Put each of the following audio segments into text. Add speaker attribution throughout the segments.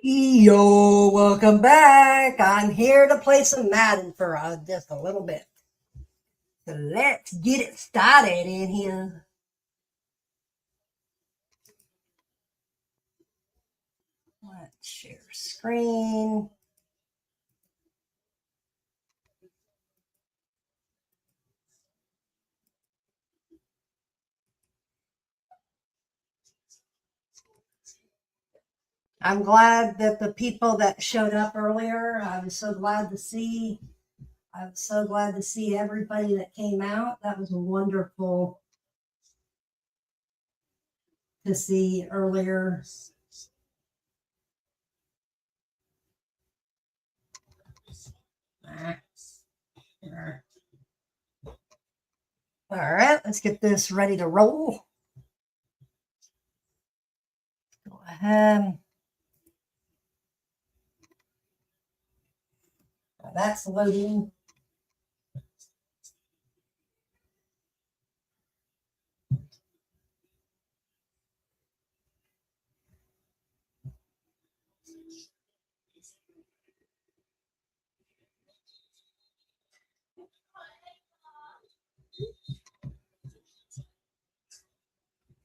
Speaker 1: Yo, welcome back. I'm here to play some Madden for just a little bit. So let's get it started in here. Let's share screen. I'm glad that the people that showed up earlier, I was so glad to see. I was so glad to see everybody that came out. That was wonderful to see earlier. All right, let's get this ready to roll. Go ahead. That's loading.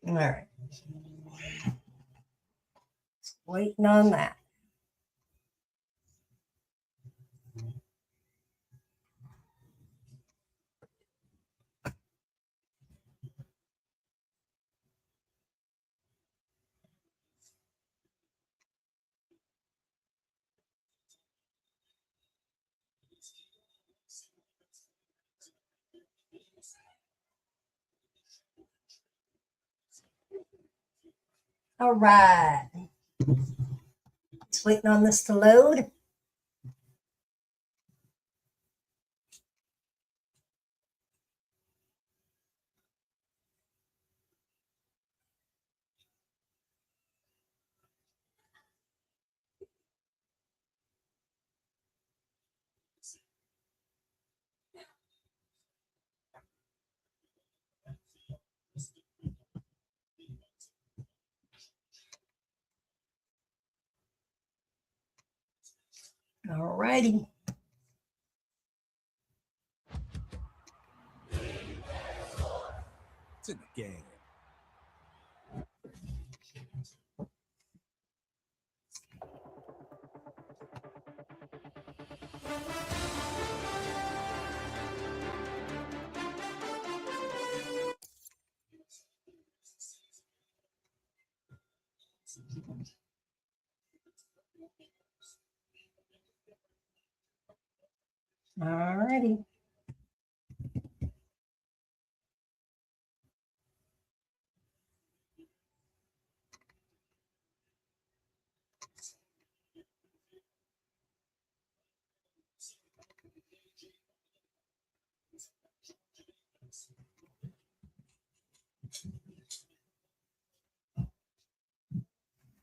Speaker 1: All right. Waiting on that. All right. Just waiting on this to load. All righty.
Speaker 2: It's in the game.
Speaker 1: All righty.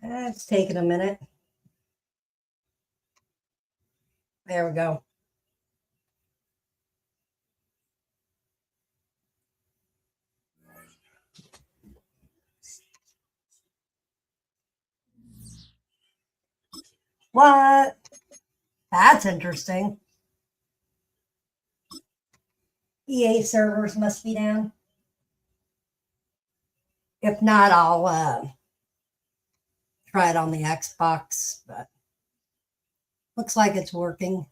Speaker 1: It's taking a minute. There we go. What? That's interesting. EA servers must be down. If not, I'll try it on the Xbox, but looks like it's working.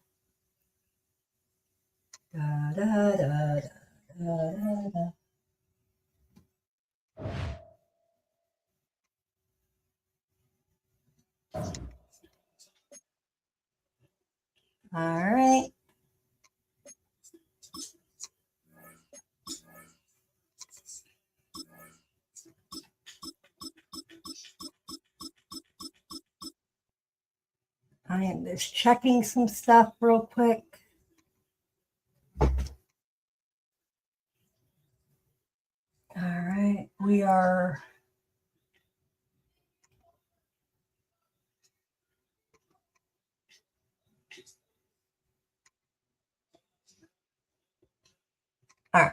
Speaker 1: Da, da, da, da, da. All right. I am just checking some stuff real quick. All right. We are. All right.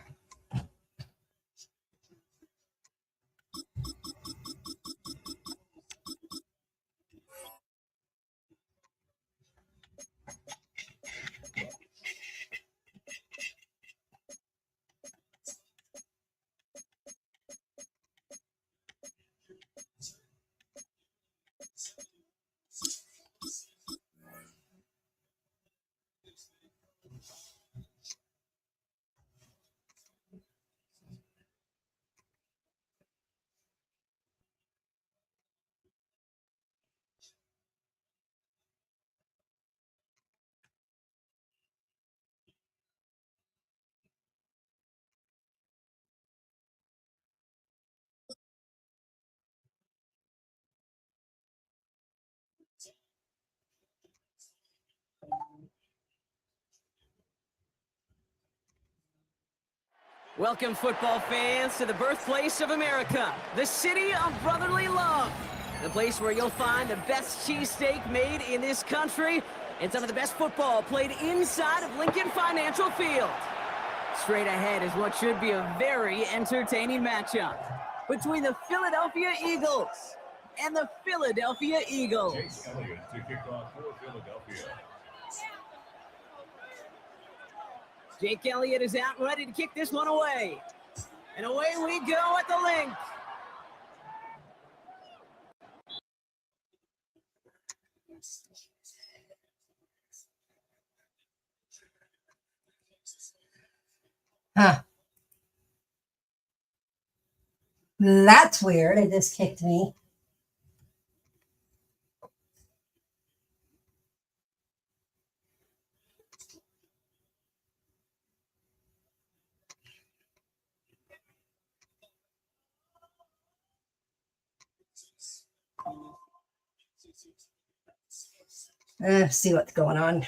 Speaker 2: Welcome, football fans, to the birthplace of America, the city of brotherly love. The place where you'll find the best cheesesteak made in this country and some of the best football played inside of Lincoln Financial Field. Straight ahead is what should be a very entertaining matchup between the Philadelphia Eagles and the Philadelphia Eagles.
Speaker 3: Jake Elliott to kick off for Philadelphia.
Speaker 2: Jake Elliott is out and ready to kick this one away. And away we go at the link.
Speaker 1: Huh. That's weird. It just kicked me. See what's going on.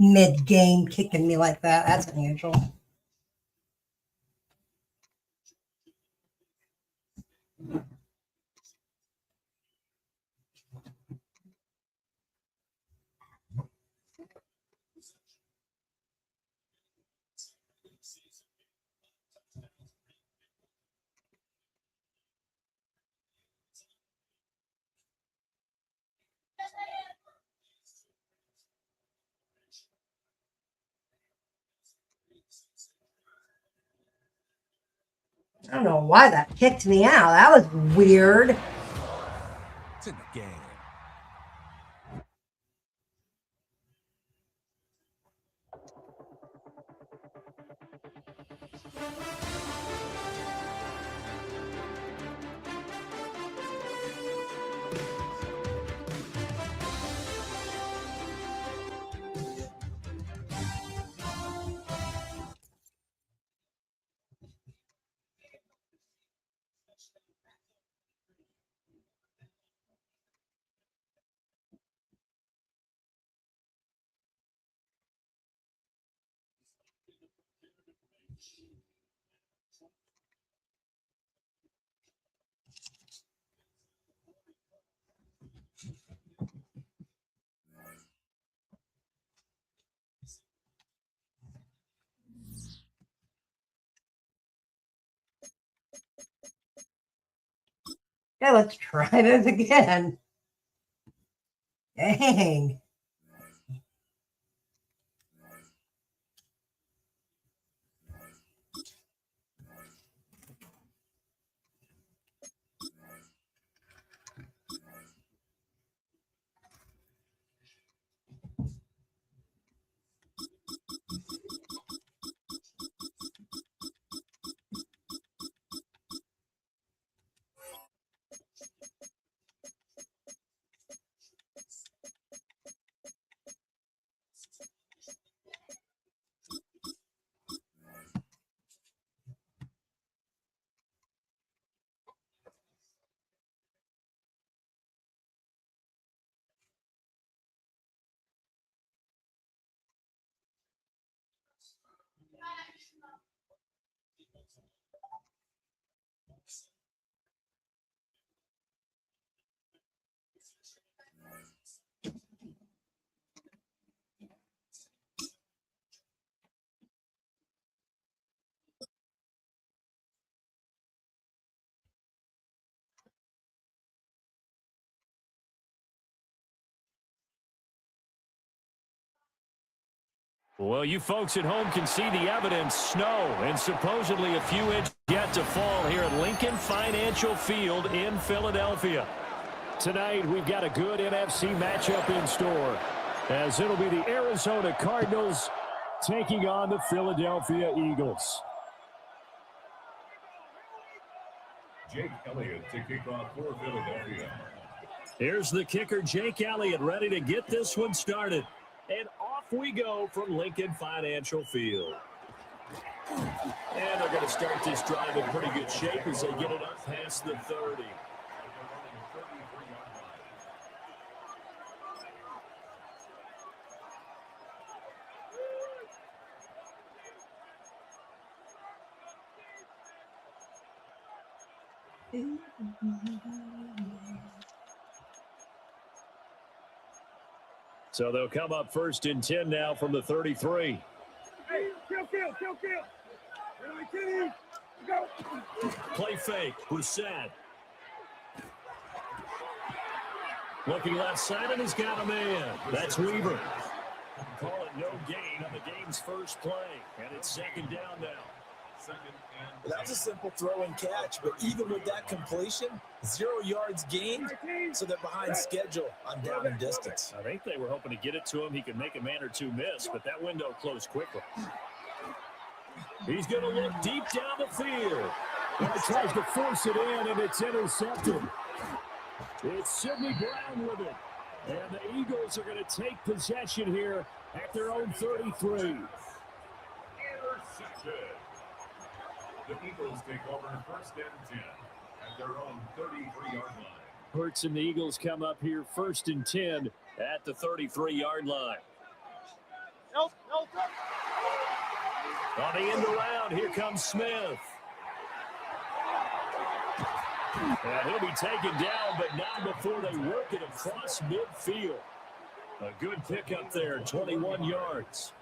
Speaker 1: Mid-game kicking me like that. That's unusual. I don't know why that kicked me out. That was weird.
Speaker 3: It's in the game.
Speaker 1: Okay, let's try this again. Dang.
Speaker 4: Well, you folks at home can see the evidence. Snow and supposedly a few inches yet to fall here at Lincoln Financial Field in Philadelphia. Tonight, we've got a good NFC matchup in store, as it'll be the Arizona Cardinals taking on the Philadelphia Eagles.
Speaker 3: Jake Elliott to kick off for Philadelphia.
Speaker 4: Here's the kicker, Jake Elliott, ready to get this one started. And off we go from Lincoln Financial Field. And they're going to start this drive in pretty good shape as they get it up past the 30. So they'll come up 1st and 10 now from the 33.
Speaker 3: Hey, kill. Go.
Speaker 4: Play fake. Brissett. Looking left side, and he's got a man. That's Weaver. Call it no gain on the game's first play. And it's 2nd down now.
Speaker 5: That was a simple throw and catch, but even with that completion, 0 yards gained, so they're behind schedule on down and distance.
Speaker 4: I think they were hoping to get it to him. He could make a man or two miss, but that window closed quickly. He's going to look deep down the field. And he tries to force it in, and it's intercepted. It's Sidney Brown with it. And the Eagles are going to take possession here at their own 33.
Speaker 3: Intercepted. The Eagles take over 1st and 10 at their own 33-yard line.
Speaker 4: Hurts and the Eagles come up here 1st and 10 at the 33-yard line. On the end around, here comes Smith. And he'll be taken down, but not before they work it across midfield. A good pickup there, 21 yards.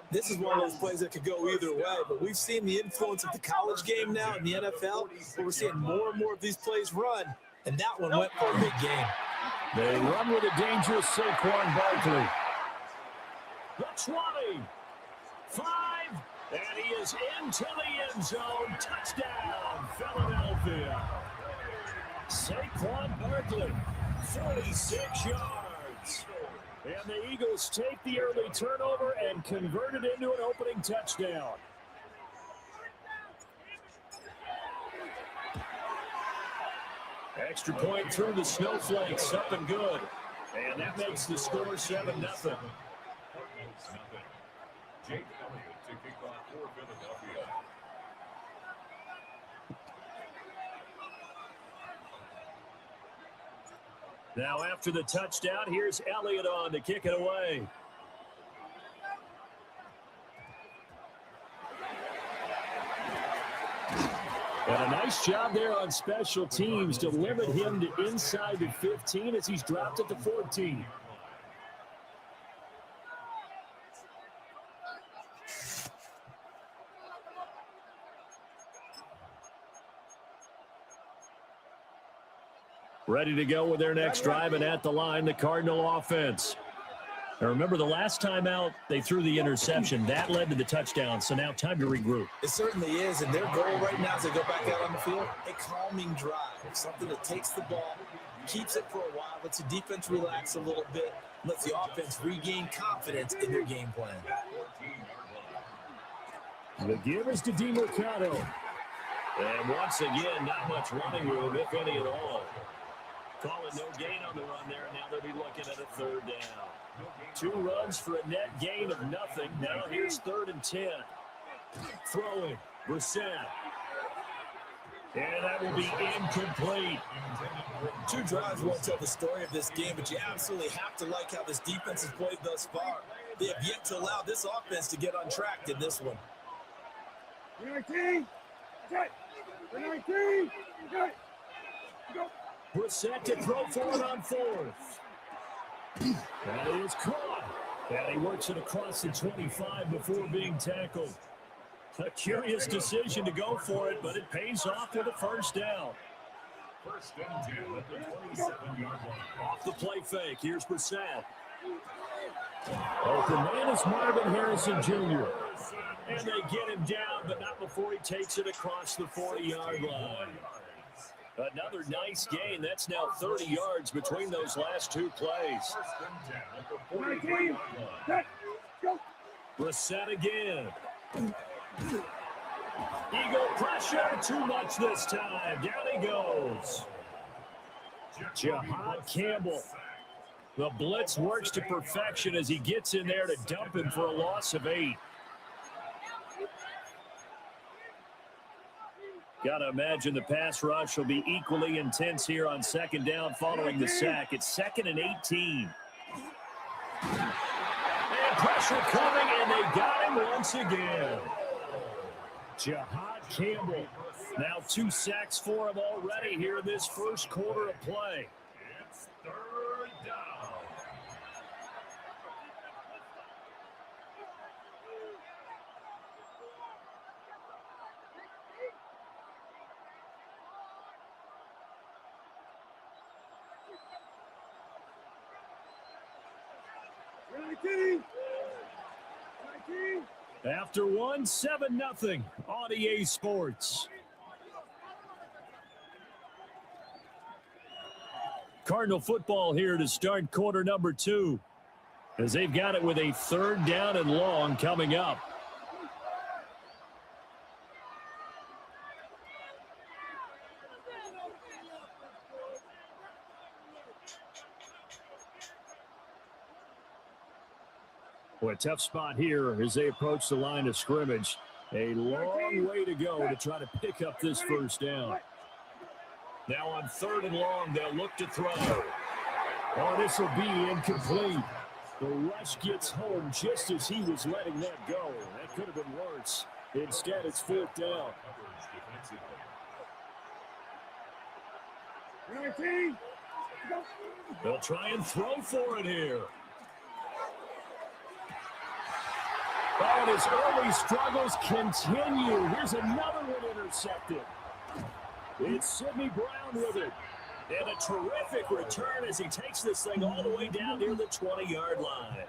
Speaker 5: This is one of those plays that could go either way, but we've seen the influence of the college game now in the NFL, where we're seeing more and more of these plays run, and that one went for a big gain.
Speaker 4: They run with a dangerous Saquon Barkley. The 20, 5, and he is into the end zone. Touchdown, Philadelphia. Saquon Barkley, 46 yards. And the Eagles take the early turnover and convert it into an opening touchdown. Extra point through the snowflakes, up and good. And that makes the score 7-0.
Speaker 3: Jake Elliott to kick off for Philadelphia.
Speaker 4: Now after the touchdown, here's Elliott on to kick it away. And a nice job there on special teams to limit him to inside the 15 as he's dropped at the 14. Ready to go with their next drive, and at the line, the Cardinal offense. Now remember, the last time out, they threw the interception. That led to the touchdown, so now time to regroup.
Speaker 5: It certainly is, and their goal right now as they go back out on the field, a calming drive, something that takes the ball, keeps it for a while, lets the defense relax a little bit, lets the offense regain confidence in their game plan.
Speaker 4: The give is to DeMarcado. And once again, not much running room, if any at all. Calling no gain on the run there, and now they'll be looking at a 3rd down. 2 runs for a net gain of nothing. Now here's 3rd and 10. Throwing, Brissett. And that will be incomplete.
Speaker 5: 2 drives won't tell the story of this game, but you absolutely have to like how this defense has played thus far. They have yet to allow this offense to get untracked in this one.
Speaker 3: 19. Go.
Speaker 4: Brissett to throw for it on 4th. And it is caught. And he works it across the 25 before being tackled. A curious decision to go for it, but it pays off with a 1st down.
Speaker 3: 1st and 10 at the 27-yard line.
Speaker 4: Off the play fake. Here's Brissett. Open man is Marvin Harrison Jr. And they get him down, but not before he takes it across the 40-yard line. Another nice gain. That's now 30 yards between those last 2 plays.
Speaker 3: 1st and 10 at the 40-yard line.
Speaker 4: Brissett again. Eagle pressure. Too much this time. Down he goes. Jahad Campbell. The blitz works to perfection as he gets in there to dump him for a loss of 8. Got to imagine the pass rush will be equally intense here on 2nd down following the sack. It's 2nd and 18. And pressure coming, and they got him once again. Jahad Campbell. Now 2 sacks for him already here in this first quarter of play.
Speaker 3: It's third down.
Speaker 4: After one, 7-0 on EA Sports. Cardinal football here to start quarter number 2, as they've got it with a 3rd down and long coming up. Boy, a tough spot here as they approach the line of scrimmage. A long way to go to try to pick up this first down. Now on 3rd and long, they'll look to throw. Oh, this will be incomplete. The rush gets home just as he was letting that go. That could have been worse. Instead, it's 4th down. They'll try and throw for it here. Oh, and his early struggles continue. Here's another one intercepted. It's Sidney Brown with it. And a terrific return as he takes this thing all the way down near the 20-yard line.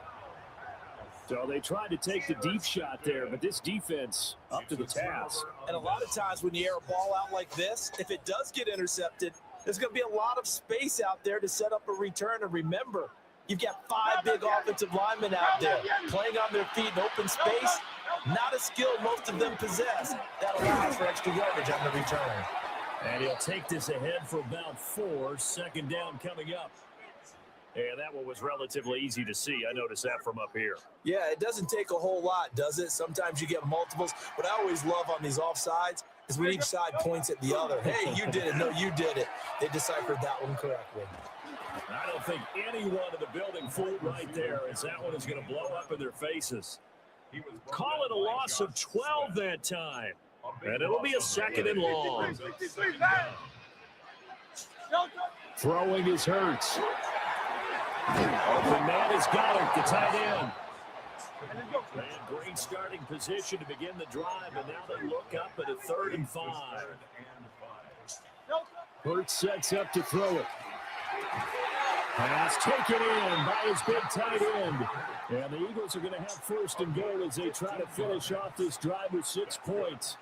Speaker 4: So they tried to take the deep shot there, but this defense up to the task.
Speaker 5: And a lot of times when you air a ball out like this, if it does get intercepted, there's going to be a lot of space out there to set up a return. And remember, you've got 5 big offensive linemen out there playing on their feet in open space. Not a skill most of them possess. That allows for extra yardage on the return.
Speaker 4: And he'll take this ahead for about 4. 2nd down coming up. And that one was relatively easy to see. I noticed that from up here.
Speaker 5: Yeah, it doesn't take a whole lot, does it? Sometimes you get multiples. What I always love on these offsides is when each side points at the other. Hey, you did it. No, you did it. They deciphered that one correctly.
Speaker 4: I don't think anyone in the building fooled right there, as that one is going to blow up in their faces. Call it a loss of 12 that time. And it'll be a 2nd and long. Throwing is Hurts. Open man has got it, the tight end. And great starting position to begin the drive, and now they look up at a 3rd and 5. Hurts sets up to throw it. Pass taken in by his big tight end. And the Eagles are going to have 1st and goal as they try to finish off this drive with 6 points.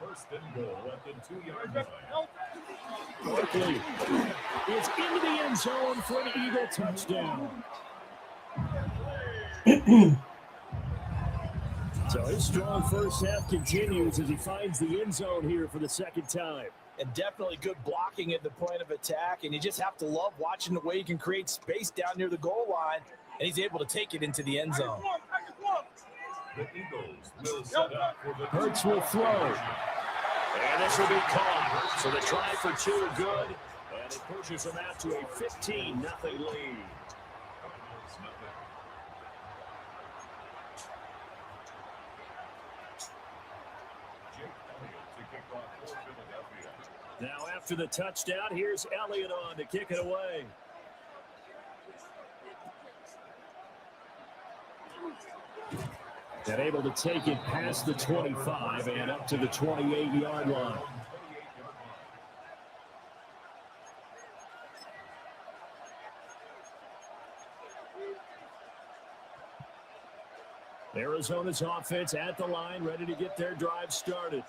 Speaker 3: 1st and goal at the 2-yard line.
Speaker 4: Barkley is into the end zone for an Eagle touchdown. So his strong first half continues as he finds the end zone here for the 2nd time.
Speaker 5: And definitely good blocking at the point of attack. And you just have to love watching the way he can create space down near the goal line. And he's able to take it into the end zone.
Speaker 3: The Eagles will set up for the
Speaker 4: Hurts will throw. And this will be caught. So the try for 2 good. And it pushes them out to a 15-0 lead. Now after the touchdown, here's Elliott on to kick it away. And able to take it past the 25 and up to the 28-yard line. Arizona's offense at the line, ready to get their drive started.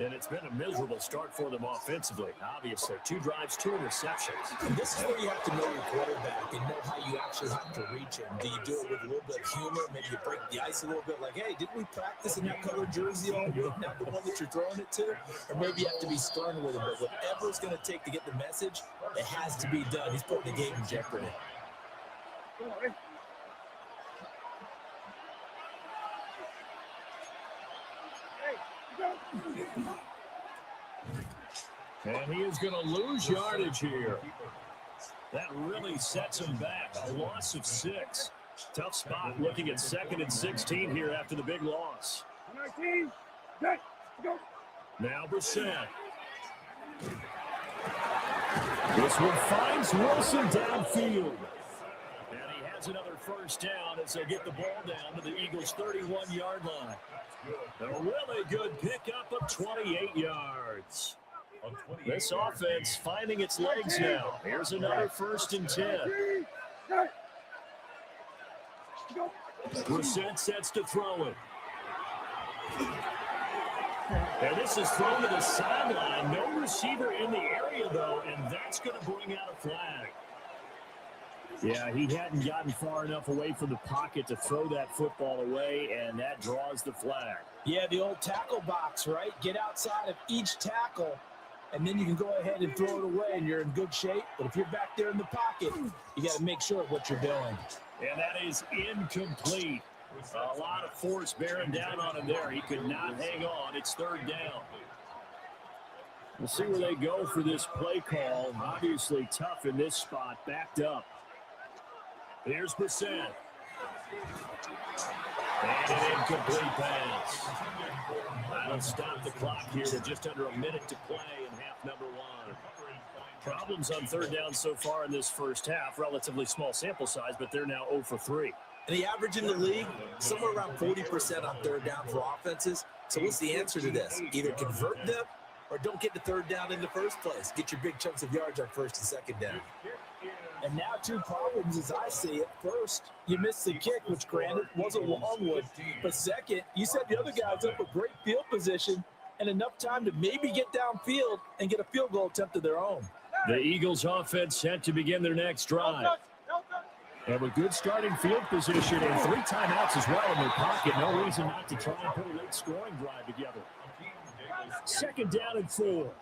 Speaker 4: And it's been a miserable start for them offensively. Obviously, 2 drives, 2 interceptions.
Speaker 5: And this is where you have to know your quarterback and know how you actually have to reach him. Do you do it with a little bit of humor? Maybe you break the ice a little bit like, hey, didn't we practice in that colored jersey all week? Not the one that you're throwing it to? Or maybe you have to be stern with him. But whatever it's going to take to get the message, it has to be done. He's putting the game in jeopardy.
Speaker 4: And he is going to lose yardage here. That really sets him back. A loss of 6. Tough spot looking at 2nd and 16 here after the big loss. Now Brissett. This one finds Wilson downfield. And he has another first down as they get the ball down to the Eagles' 31-yard line. A really good pickup of 28 yards. This offense finding its legs now. Here's another 1st and 10. Brissett sets to throw it. And this is thrown to the sideline. No receiver in the area, though, and that's going to bring out a flag. Yeah, he hadn't gotten far enough away from the pocket to throw that football away, and that draws the flag.
Speaker 5: Yeah, the old tackle box, right? Get outside of each tackle, and then you can go ahead and throw it away, and you're in good shape. But if you're back there in the pocket, you got to make sure of what you're doing.
Speaker 4: And that is incomplete. A lot of force bearing down on him there. He could not hang on. It's 3rd down. We'll see where they go for this play call. Obviously tough in this spot, backed up. Here's Brissett. And an incomplete pass. That'll stop the clock here with just under a minute to play in half number 1. Problems on 3rd down so far in this first half. Relatively small sample size, but they're now 0 for 3.
Speaker 5: And the average in the league, somewhere around 40% on 3rd down for offenses. So what's the answer to this? Either convert them or don't get the 3rd down in the first place. Get your big chunks of yards on 1st and 2nd down. And now 2 problems as I see it. First, you missed the kick, which granted was a long one. But second, you set the other guys up a great field position and enough time to maybe get downfield and get a field goal attempt of their own.
Speaker 4: The Eagles offense set to begin their next drive. And with good starting field position and 3 timeouts as well in their pocket, no reason not to try and put a late scoring drive together. 2nd down and 4.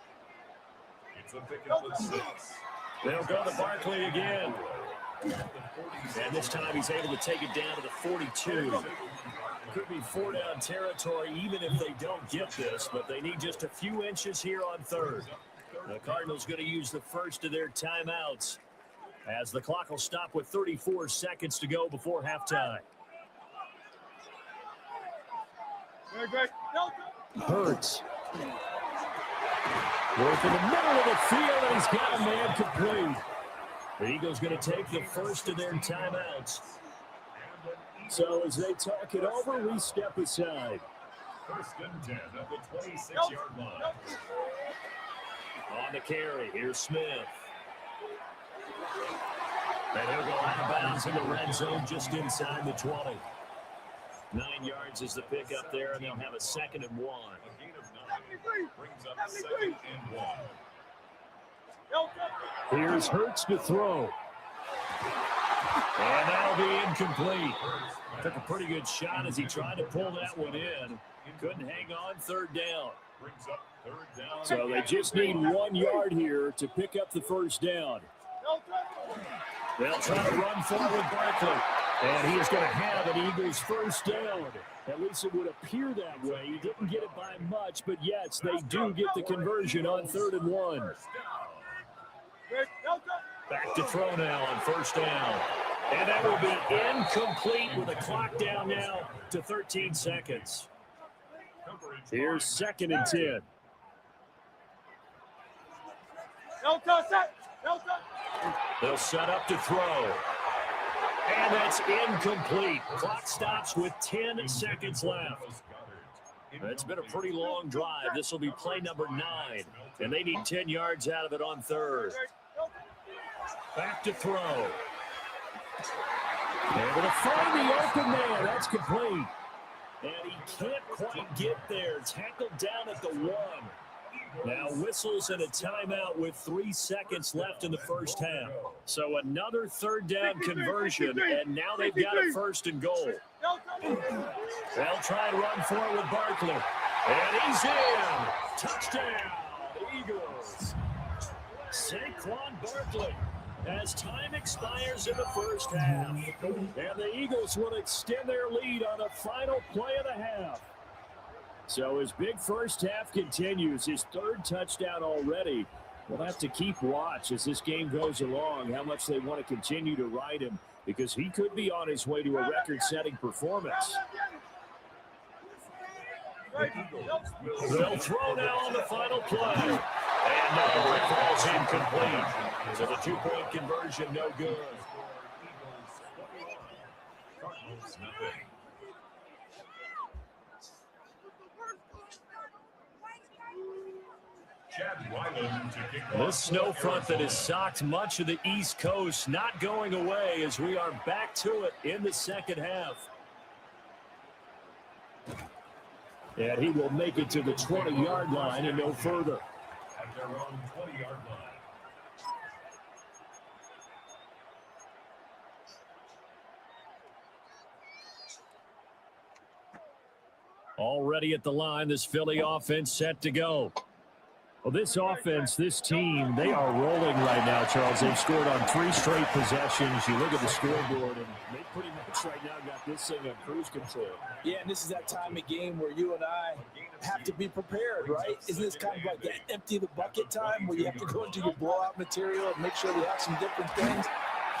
Speaker 3: It's a pickup of 6.
Speaker 4: They'll go to Barkley again. And this time he's able to take it down to the 42. Could be 4-down territory even if they don't get this, but they need just a few inches here on 3rd. The Cardinals going to use the first of their timeouts as the clock will stop with 34 seconds to go before halftime. Hurts. Work in the middle of the field, and he's got a man complete. The Eagles going to take the first of their timeouts. So as they talk it over, we step aside.
Speaker 3: 1st and 10 at the 26-yard line.
Speaker 4: On the carry, here's Smith. And he'll go out of bounds in the red zone just inside the 20. 9 yards is the pickup there, and they'll have a 2nd and 1.
Speaker 3: A gain of 9 brings up 2nd and 1.
Speaker 4: Here's Hurts to throw. And that'll be incomplete. Took a pretty good shot as he tried to pull that one in. Couldn't hang on 3rd down.
Speaker 3: Brings up 3rd down.
Speaker 4: So they just need 1 yard here to pick up the first down. They'll try to run forward Barkley. And he is going to have an Eagles first down. At least it would appear that way. He didn't get it by much, but yes, they do get the conversion on 3rd and 1. Back to throw now on 1st down. And that will be incomplete with the clock down now to 13 seconds. Here's 2nd and 10. They'll set up to throw. And that's incomplete. Clock stops with 10 seconds left. It's been a pretty long drive. This will be play number 9. And they need 10 yards out of it on 3rd. Back to throw. Able to find the open man. That's complete. And he can't quite get there. Tackled down at the 1. Now whistles and a timeout with 3 seconds left in the first half. So another 3rd down conversion, and now they've got a 1st and goal. They'll try and run forward with Barkley. And he's in. Touchdown, Eagles. Saquon Barkley as time expires in the first half. And the Eagles will extend their lead on a final play of the half. So his big first half continues, his 3rd touchdown already. We'll have to keep watch as this game goes along, how much they want to continue to ride him because he could be on his way to a record-setting performance. They'll throw now on the final play. And no, it falls incomplete. So the two-point conversion, no good. This snow front that has socked much of the East Coast not going away as we are back to it in the second half. And he will make it to the 20-yard line and no further.
Speaker 3: At their own 20-yard line.
Speaker 4: Already at the line, this Philly offense set to go. Well, this offense, this team, they are rolling right now, Charles. They've scored on 3 straight possessions. You look at the scoreboard, and they pretty much right now got this thing on cruise control.
Speaker 5: Yeah, and this is that time of game where you and I have to be prepared, right? Isn't this kind of like that empty the bucket time where you have to go into your blowout material and make sure we have some different things?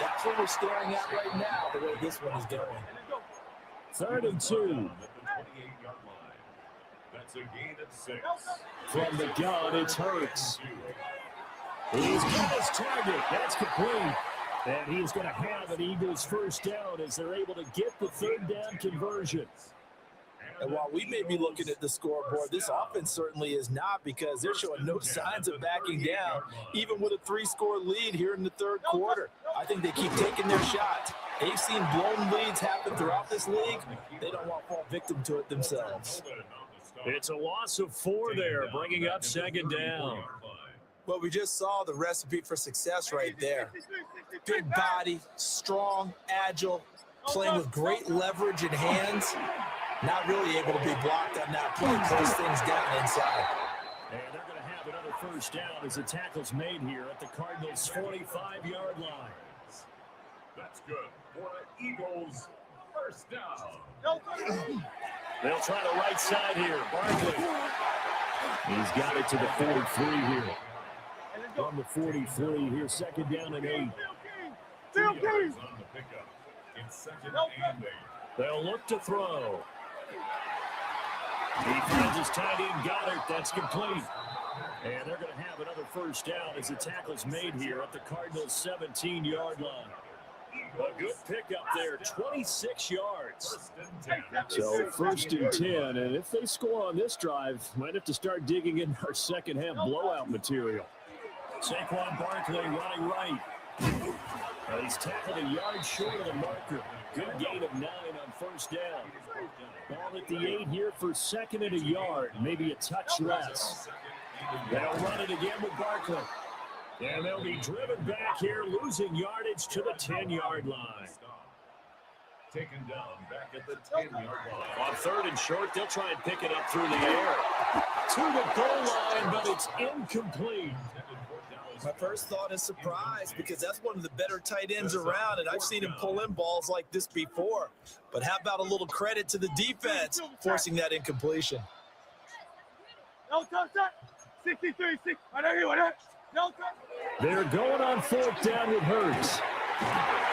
Speaker 5: That's what we're staring at right now, the way this one is going.
Speaker 4: 3rd and 2.
Speaker 3: That's a gain of 6.
Speaker 4: From the gun, it's Hurts. He's got his target. That's complete. And he's going to have an Eagles first down as they're able to get the 3rd down conversion.
Speaker 5: And while we may be looking at the scoreboard, this offense certainly is not, because they're showing no signs of backing down, even with a 3-score lead here in the 3rd quarter. I think they keep taking their shots. They've seen blown leads happen throughout this league. They don't want to fall victim to it themselves.
Speaker 4: It's a loss of 4 there, bringing up 2nd down.
Speaker 5: Well, we just saw the recipe for success right there. Big body, strong, agile, playing with great leverage in hands. Not really able to be blocked on that play, close things down inside.
Speaker 4: And they're going to have another first down as the tackle's made here at the Cardinals' 45-yard line.
Speaker 3: That's good for the Eagles. First down.
Speaker 4: They'll try the right side here. Barkley. He's got it to the 43 here. From the 43 here, 2nd down and 8.
Speaker 3: 2 yards on the pickup. It's 2nd and 8.
Speaker 4: They'll look to throw. He finds his tight end Goddard. That's complete. And they're going to have another first down as the tackle's made here at the Cardinals' 17-yard line. A good pickup there, 26 yards. So 1st and 10, and if they score on this drive, might have to start digging in our second half blowout material. Saquon Barkley running right. He's tackled a yard short of the marker. Good gain of 9 on first down. Ball at the 8 here for 2nd and a yard, maybe a touch less. They'll run it again with Barkley. And they'll be driven back here, losing yardage to the 10-yard line.
Speaker 3: Taken down back at the 10-yard line.
Speaker 4: On 3rd and short, they'll try and pick it up through the air. To the goal line, but it's incomplete.
Speaker 5: My first thought is surprise, because that's one of the better tight ends around, and I've seen him pull in balls like this before. But how about a little credit to the defense forcing that incompletion?
Speaker 6: 63, 6.
Speaker 4: They're going on 4th down with Hurts.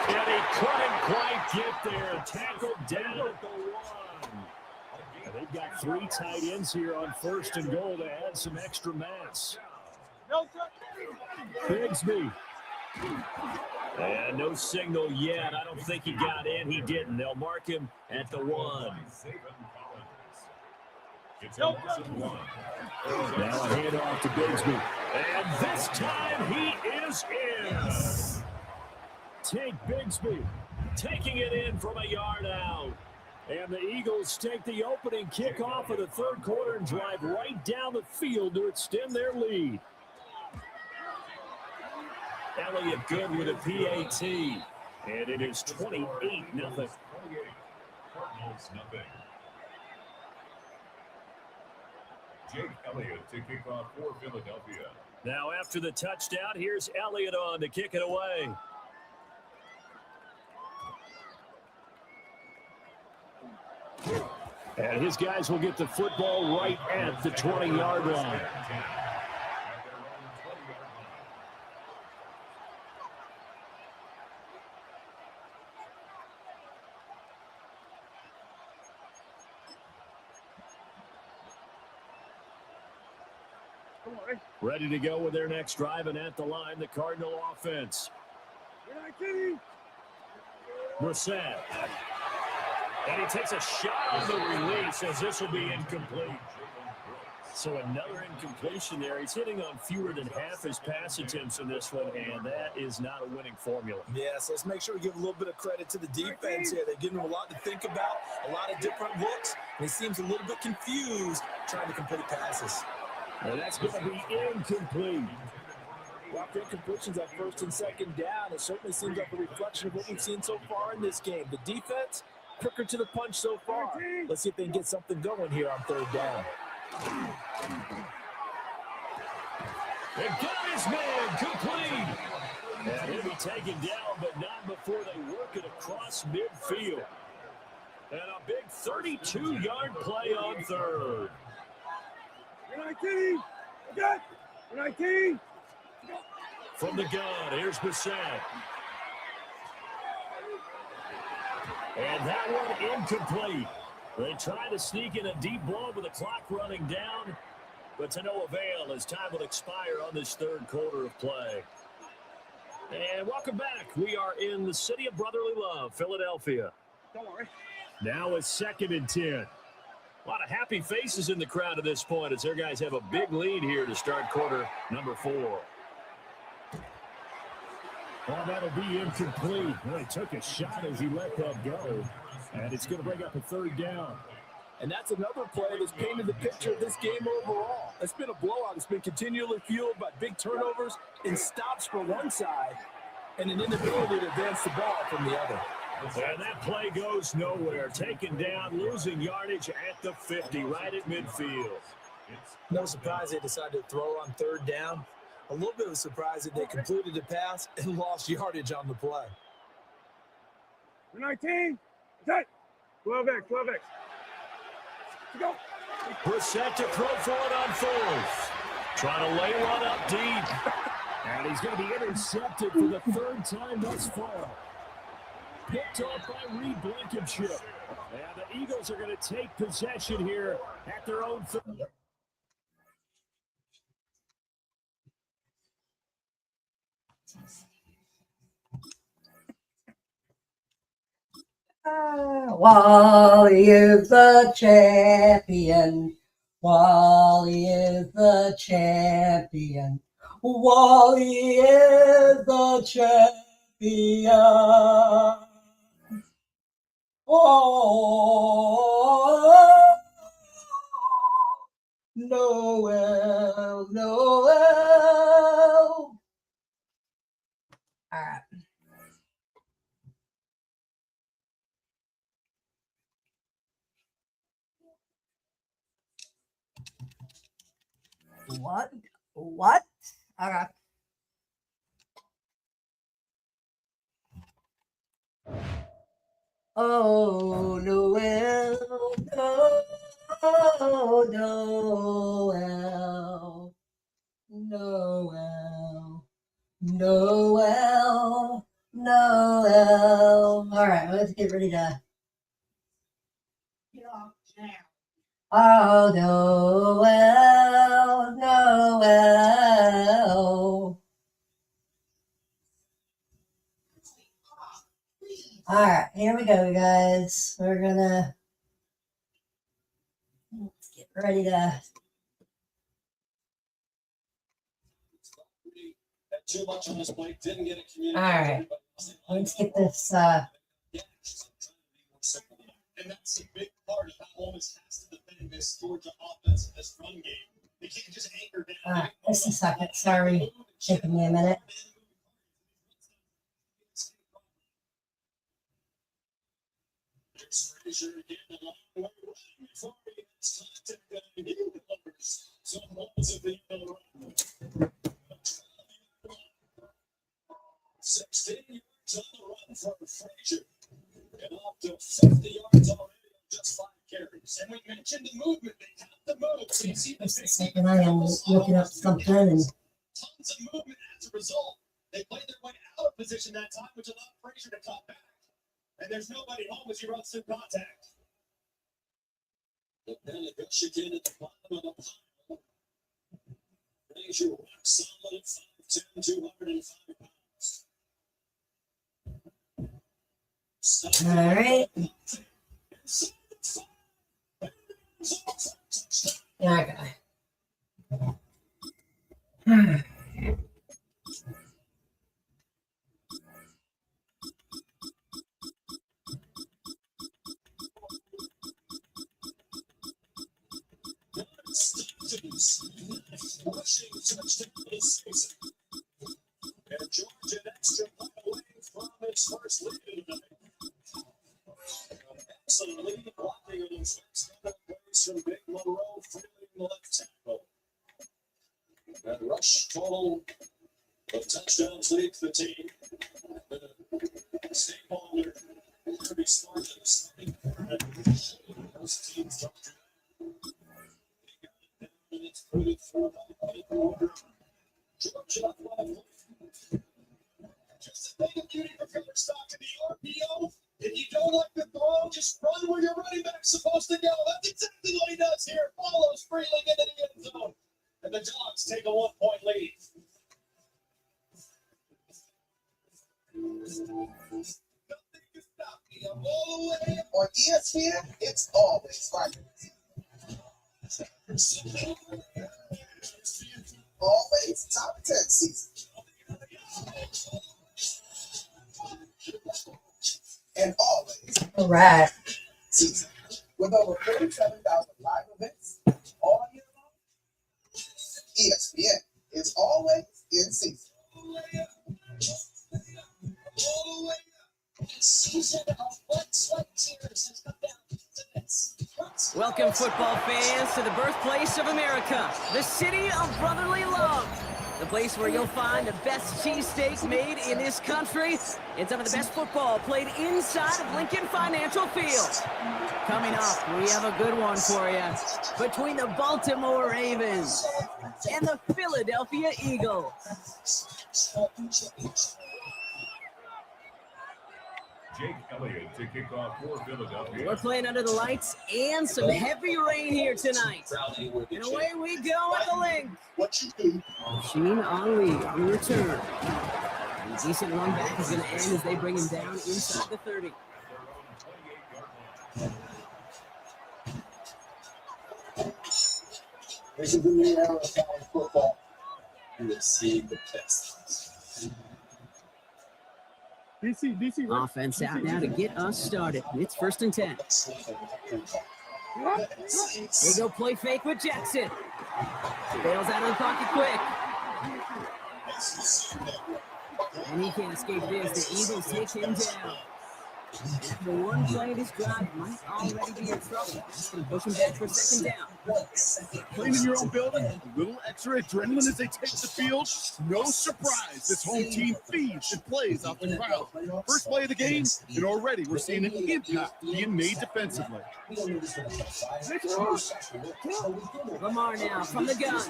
Speaker 4: And he couldn't quite get there. Tackled down at the 1. And they've got 3 tight ends here on 1st and goal to add some extra mass. Bigsby. And no signal yet. I don't think he got in. He didn't. They'll mark him at the 1.
Speaker 3: It's a loss of 1.
Speaker 4: Now a handoff to Bigsby. And this time he is in. Take Bigsby, taking it in from a yard out. And the Eagles take the opening kickoff of the 3rd quarter and drive right down the field to extend their lead. Elliott good with a PAT. And it is 28-0.
Speaker 3: Cardinals nothing. Jake Elliott to kick off for Philadelphia.
Speaker 4: Now after the touchdown, here's Elliott on to kick it away. And his guys will get the football right at the 20-yard line. Ready to go with their next drive, and at the line, the Cardinal offense. Brissett. And he takes a shot on the release as this will be incomplete. So another incompletion there. He's hitting on fewer than half his pass attempts in this one, and that is not a winning formula.
Speaker 5: Yeah, so let's make sure we give a little bit of credit to the defense here. They're giving him a lot to think about, a lot of different looks, and he seems a little bit confused trying to complete passes.
Speaker 4: And that's going to be incomplete.
Speaker 5: Well, incompletions on first and second down. It certainly seems like a reflection of what we've seen so far in this game. The defense, quicker to the punch so far. Let's see if they can get something going here on third down.
Speaker 4: They got his man complete. And he'll be taken down, but not before they work it across midfield. And a big 32-yard play on third.
Speaker 6: 19. Okay. 19.
Speaker 4: From the gun, here's Brissett. And that one incomplete. They try to sneak in a deep ball with the clock running down, but to no avail as time will expire on this third quarter of play. And welcome back. We are in the city of brotherly love, Philadelphia.
Speaker 6: Don't worry.
Speaker 4: Now it's 2nd and 10. A lot of happy faces in the crowd at this point as their guys have a big lead here to start quarter number 4. Well, that'll be incomplete. Well, he took a shot as he let that go. And it's going to bring up a third down.
Speaker 5: And that's another play that's painted the picture of this game overall. It's been a blowout. It's been continually fueled by big turnovers and stops for one side and an inability to advance the ball from the other.
Speaker 4: And that play goes nowhere. Taken down, losing yardage at the 50, right at midfield.
Speaker 5: No surprise they decided to throw on third down. A little bit of a surprise that they completed the pass and lost yardage on the play.
Speaker 6: 19. Set. 12X. 12X. Go.
Speaker 4: Brissett to throw for it on 4th. Trying to lay one up deep. And he's going to be intercepted for the 3rd time thus far. Picked off by Reed Blankenship. And the Eagles are going to take possession here at their own 30.
Speaker 1: Wally is the champion. Wally is the champion. Wally is the champion. Oh, Noel, Noel. All right. What? What? Okay. Oh, Noel, no, Noel, Noel, Noel, Noel. All right, let's get ready to. Oh, Noel, Noel. All right, here we go, guys. We're gonna get ready to.
Speaker 7: Too much on this plate, didn't get it communicated.
Speaker 1: All right, let's get this.
Speaker 7: And that's a big part of how Ole Miss has to defend this Georgia offense in this run game. They can't just anchor down.
Speaker 1: All right, just a second. Sorry, taking me a minute.
Speaker 7: And up to 50 yards already on just 5 carries. And we mentioned the movement. They have the move. So you see
Speaker 1: Just a second. I am looking up something and.
Speaker 7: tons of movement as a result. They played their way out of position that time, which allowed Frazier to cut back. And there's nobody home as he runs through contact. The Michigan at the bottom of the pile. Frazier, rock solid at 5'10", 205 pounds.
Speaker 1: All right. Okay.
Speaker 7: Rushing touchdown this season. And Georgia an extra point away from its first lead tonight. Excellent lead blocking on those first couple plays from Big Monroe, filling the left tackle. That rush total of touchdowns leads the team. Stay on their pretty smart in the starting quarter. Those teams don't do that. And it's pretty thrown up. Georgia, just a thing of beauty for color stock in the RPO. If you don't like the throw, just run where your running back's supposed to go. That's exactly what he does here. Follows Freeling into the end zone. And the Dogs take a 1-point lead. Nothing can stop me. I'm all the way
Speaker 8: On ESPN, it's always right. Always top 10 season. And always
Speaker 1: All right.
Speaker 8: season. With over 47,000 live events all year long, ESPN is always in season.
Speaker 2: Welcome, football fans, to the birthplace of America, the city of brotherly love. The place where you'll find the best cheesesteak made in this country and some of the best football played inside of Lincoln Financial Field. Coming up, we have a good one for you. Between the Baltimore Ravens and the Philadelphia Eagles.
Speaker 3: Jake Elliott to kick off for Philadelphia.
Speaker 2: We're playing under the lights and some heavy rain here tonight. And away we go at the link.
Speaker 7: What you do?
Speaker 2: Sheen Ali on the return. And a decent run back is going to end as they bring him down inside the 30.
Speaker 7: This is the new era of college football. You will see the best.
Speaker 6: DC.
Speaker 2: Offense out now to get us started. It's 1st and 10. They go play fake with Jackson. Bails out of the pocket quick. And he can't escape this. The Eagles take him down. After one play, this drive might already be in trouble. Just going to push him back for 2nd down.
Speaker 9: Playing in your own building, a little extra adrenaline as they take the field. No surprise, this home team feeds and plays off the crowd. First play of the game, and already we're seeing an impact being made defensively.
Speaker 2: Lamar now from the gun.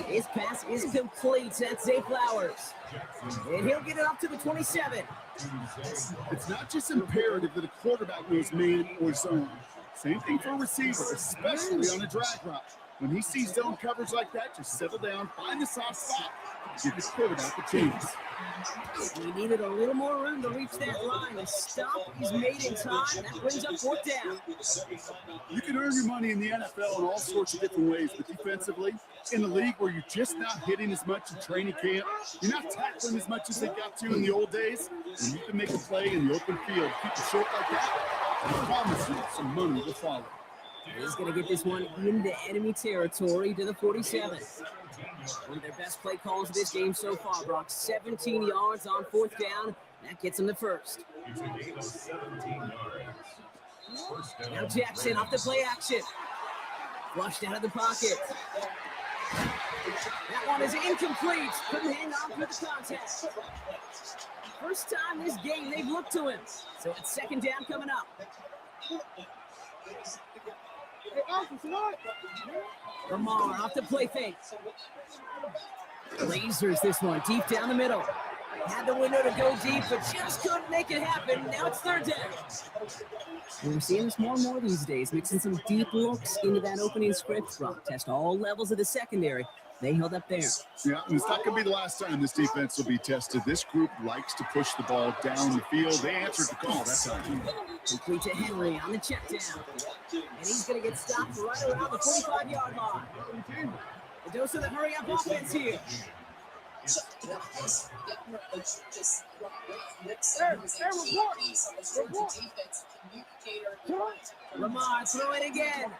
Speaker 2: His pass is complete. That's Zay Flowers. And he'll get it up to the 27.
Speaker 9: It's not just imperative that a quarterback knows man or zone. Same thing for a receiver, especially on a drag route. When he sees zone coverage like that, just settle down, find the soft spot, give his quarterback a chance.
Speaker 2: He needed a little more room to reach that line. The stop is made in time. That brings up 4th down.
Speaker 9: You can earn your money in the NFL in all sorts of different ways, but defensively, in a league where you're just not hitting as much in training camp, you're not tackling as much as they got to in the old days, and you can make a play in the open field. Keep it short like that, I promise you some money will follow.
Speaker 2: He's going to get this one into enemy territory to the 47. One of their best play calls of this game so far, Brock. 17 yards on 4th down. That gets them the first.
Speaker 3: It's a gain of 17 yards. First down.
Speaker 2: Now Jackson off the play action. Flushed out of the pocket. That one is incomplete. Couldn't hang on through the contact. First time this game they've looked to him. So it's 2nd down coming up. Lamar off the play fake. Lasers this one deep down the middle. Had the window to go deep, but just couldn't make it happen. Now it's third down. We're seeing this more and more these days, mixing some deep looks into that opening script. Brock test all levels of the secondary. They held up there.
Speaker 9: Yeah, and it's not going to be the last time this defense will be tested. This group likes to push the ball down the field. They answered the call that time.
Speaker 2: Complete to Henry on the check down. And he's going to get stopped right around the 45-yard line. A dose of the hurry-up offense here. Lamar throw it again.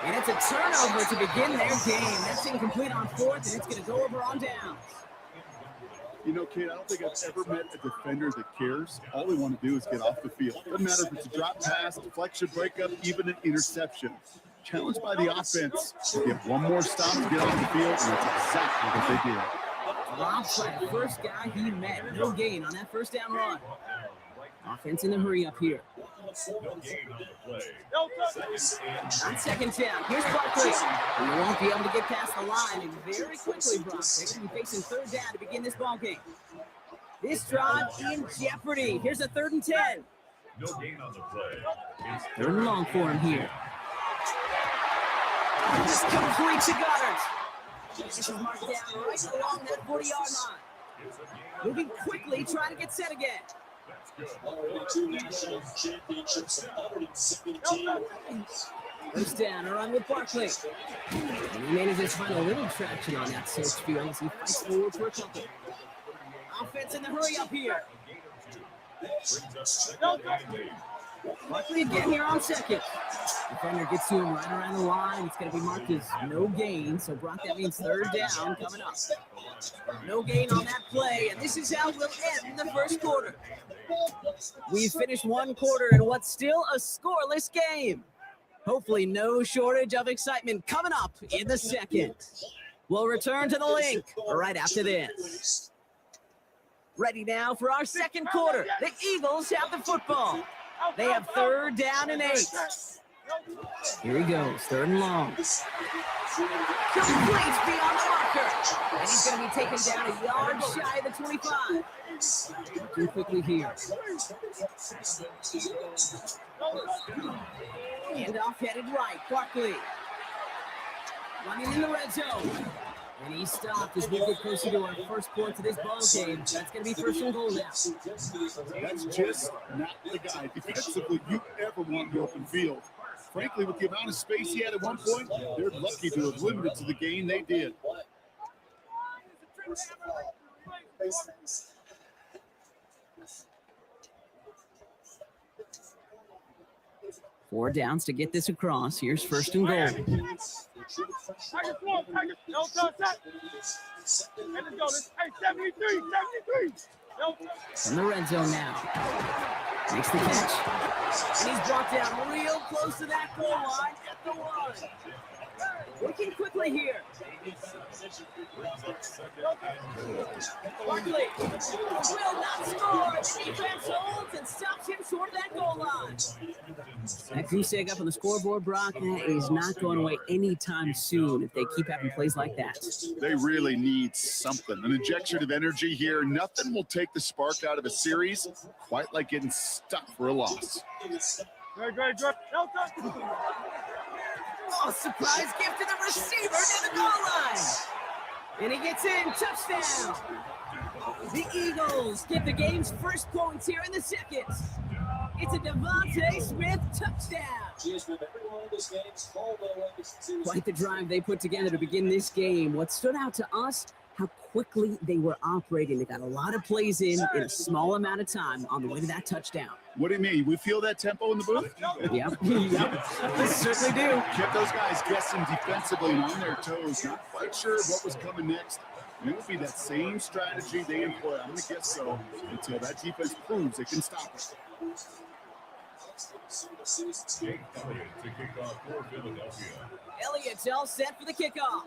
Speaker 2: And it's a turnover to begin their game. That's incomplete on fourth, and it's going to go over on downs.
Speaker 9: You know, kid, I don't think I've ever met a defender that cares. All they want to do is get off the field. Doesn't matter if it's a drop pass, deflection, breakup, even an interception. Challenged by the offense to get one more stop to get off the field, and that's exactly what they did.
Speaker 2: Drops like the first guy he met. No gain on that first down run. Offense in the hurry up here. On second down, here's Barkley. He won't be able to get past the line, and very quickly, Brock, they're going to be facing third down to begin this ball game. This drive in jeopardy. Here's a 3rd and 10.
Speaker 3: No gain on the play.
Speaker 2: Third and long for him here. Just complete to Goddard. This is marked down right along that 40-yard line. Moving quickly, trying to get set again. First down, a run with Barkley. And he manages to find a little traction on that search field as he fights forward for a couple. Offense in the hurry up here. Barkley again here on second. Defender gets to him right around the line. It's going to be marked as no gain. So Brock, that means third down coming up. No gain on that play, and this is how we'll end the first quarter. We've finished one quarter in what's still a scoreless game. Hopefully no shortage of excitement coming up in the second. We'll return to the link right after this. Ready now for our second quarter. The Eagles have the football. They have third down and 8. Here he goes, third and long. Complete beyond the marker. And he's going to be taken down a yard shy of the 25. Working quickly here. Handoff headed right. Barkley running in the red zone. And he stopped as we get closer to our first point of this ball game. That's going to be first and goal now.
Speaker 9: That's just not the guy defensively you ever want in the open field. Frankly, with the amount of space he had at one point, they're lucky to have limited to the gain they did.
Speaker 2: Four downs to get this across. Here's first and goal. From the red zone now. Makes the catch. And he's brought down real close to that goal line at the 1. Working quickly here. Barkley will not score. Defense holds and stops him short of that goal line. That goose egg up on the scoreboard, Brock, is not going away anytime soon if they keep having plays like that.
Speaker 9: They really need something. An injection of energy here. Nothing will take the spark out of a series quite like getting stuck for a loss.
Speaker 2: Oh, surprise gift to the receiver to the goal line. And he gets in, touchdown. The Eagles get the game's first points here in the second. It's a Devontae Smith touchdown. Quite the drive they put together to begin this game. What stood out to us, how quickly they were operating. They got a lot of plays in a small amount of time on the way to that touchdown.
Speaker 9: What do you mean? We feel that tempo in the booth?
Speaker 2: Yep. We certainly do.
Speaker 9: Kept those guys guessing defensively and on their toes. Not quite sure what was coming next. And it will be that same strategy they employ. I'm going to guess so until that defense proves it can stop it.
Speaker 2: Elliott's all set for the kickoff.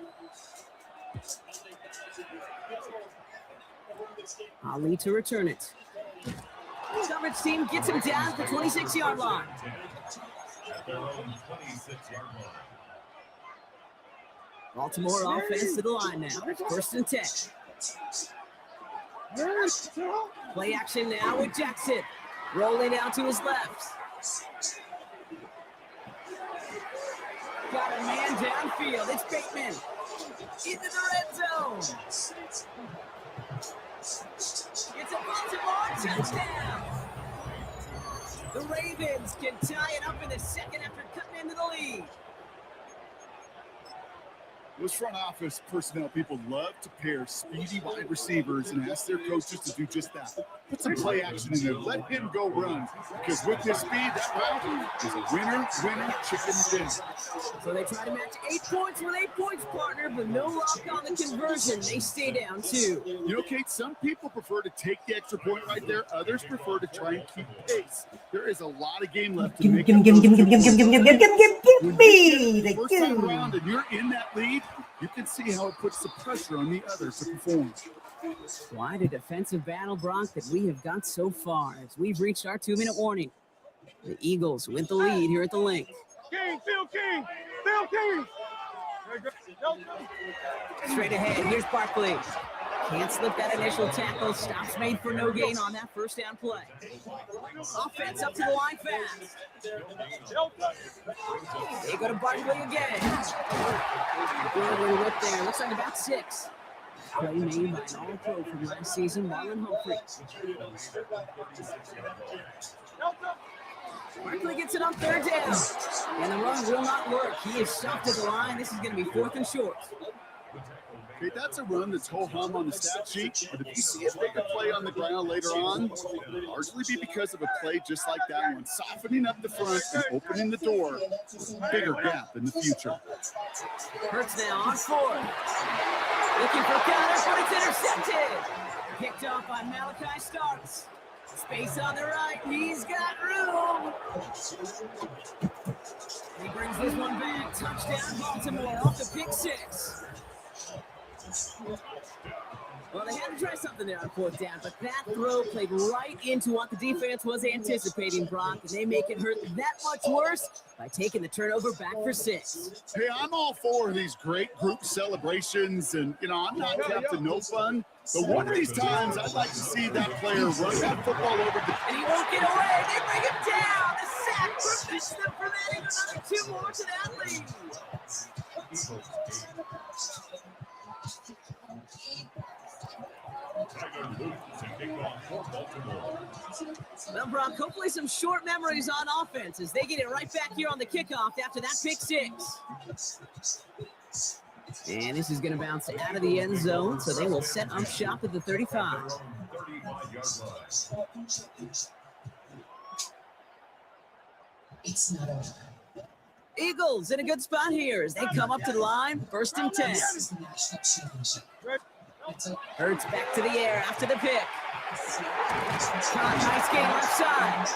Speaker 2: Ali to return it. Coverage team gets him down at the 26-yard line.
Speaker 3: At their own 26-yard line.
Speaker 2: Baltimore offense to the line now. First and 10. Play action now with Jackson. Rolling out to his left. Got a man downfield. It's Bateman. Into the red zone. It's a Baltimore touchdown. The Ravens can tie it up in the second after cutting into the lead.
Speaker 9: Those front office personnel people love to pair speedy wide receivers and ask their coaches to do just that. Put some play action in there. Let him go run. Because with his speed, that route is a winner, chicken dinner.
Speaker 2: So they try to match 8 points with 8 points, partner, but no luck on the conversion. They stay down 2.
Speaker 9: You know, Kate, some people prefer to take the extra point right there. Others prefer to try and keep pace. There is a lot of game left to make.
Speaker 1: Give me the
Speaker 9: First time around and you're in that lead, you can see how it puts the pressure on the others to perform.
Speaker 2: Quite a defensive battle, Brock, that we have got so far as we've reached our 2-minute warning. The Eagles with the lead here at the link.
Speaker 6: King, Phil King, Phil King.
Speaker 2: Straight ahead, here's Barkley. Can't slip that initial tackle. Stops made for no gain on that first down play. Offense up to the line fast. They go to Barkley again. Good whip there. Looks like about 6. Play made by an all-pro from last season, Marlon Humphrey. Barkley gets it on 3rd down. And the run will not work. He is stuffed at the line. This is going to be 4th and short.
Speaker 9: Okay, that's a run that's ho-hum on the stat sheet, but if you see a bigger play on the ground later on, it'll largely be because of a play just like that one, softening up the front and opening the door for a bigger gap in the future.
Speaker 2: Hurts now on 4th. Looking for counter, but it's intercepted. Picked off by Malachi Starks. Space on the right. He's got room. He brings this one back. Touchdown, Baltimore off the pick 6. Well, they had to try something there on 4th down, but that throw played right into what the defense was anticipating, Brock, and they make it hurt that much worse by taking the turnover back for 6.
Speaker 9: Hey, I'm all for these great group celebrations, and, you know, I'm not Captain No Fun, but one of these times I'd like to see that player run that football over the...
Speaker 2: And he won't get away. They bring him down. The sack prevents them from adding another 2 more to that lead. Well, Brock, hopefully some short memories on offense as they get it right back here on the kickoff after that pick 6. And this is going to bounce out of the end zone, so they will set up shop at the 35.
Speaker 7: It's not over.
Speaker 2: Eagles in a good spot here as they come up to the line, 1st and 10. Hurts back to the air after the pick. Nice game left side.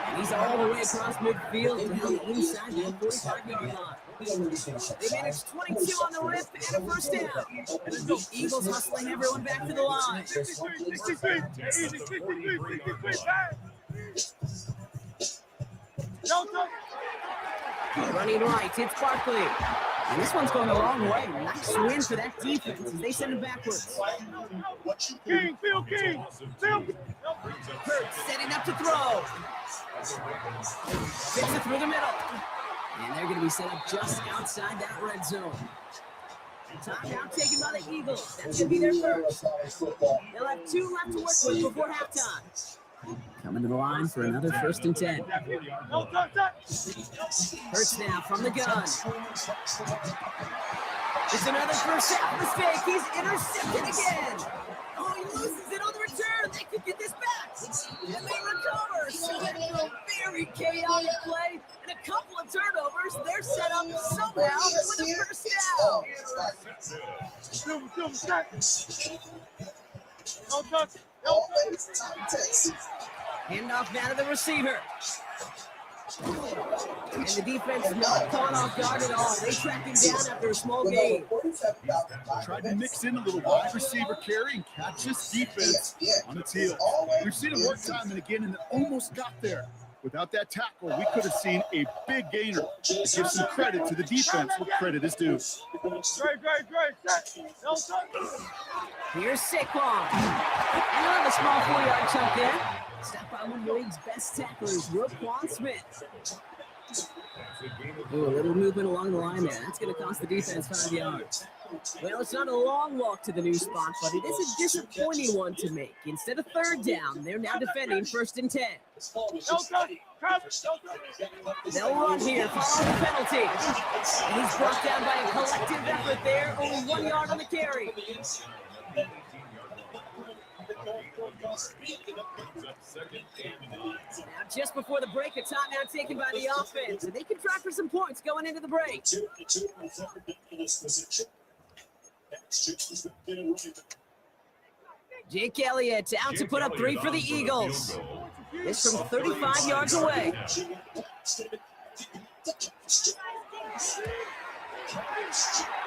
Speaker 2: And he's all the way across midfield down the inside the 45-yard line. They managed 22 on the rip and a 1st down. Eagles hustling everyone back to the line. Running right, it's Barkley. And this one's going a long way. Nice win for that defense as they send it backwards.
Speaker 6: King, Phil King, Phil.
Speaker 2: Hurts setting up to throw. Fits it through the middle. And they're going to be set up just outside that red zone. Timeout taken by the Eagles. That's going to be their first. They'll have 2 left to work with before halftime. Coming to the line for another 1st and 10. Hurts now from the gun. It's another first half mistake. He's intercepted again. Oh, he loses it on the return. They could get this back. And they recover. So after a very chaotic play and a couple of turnovers, they're set up somehow with a 1st down. Handoff now to the receiver. And the defense not caught off guard at all. They tracked him down after a small gain.
Speaker 9: Tried to mix in a little wide receiver carry and catch this defense on its heels. We've seen it work time and again, and it almost got there. Without that tackle, we could have seen a big gainer. To give some credit to the defense where credit is due.
Speaker 2: Here's Saquon. Another small 4-yard chunk there. Stopped by one of the league's best tacklers, Roquan Smith. Ooh, a little movement along the line there. That's going to cost the defense 5 yards. Well, it's not a long walk to the new spot, but it is a disappointing one to make. Instead of third down, they're now defending 1st and 10. They'll run here, following the penalty. And he's brought down by a collective effort there, only 1 yard on the carry. Now, just before the break, a timeout taken by the offense, and they can try for some points going into the break. Jake Elliott out to put up 3 for the Eagles. This from 35 yards away.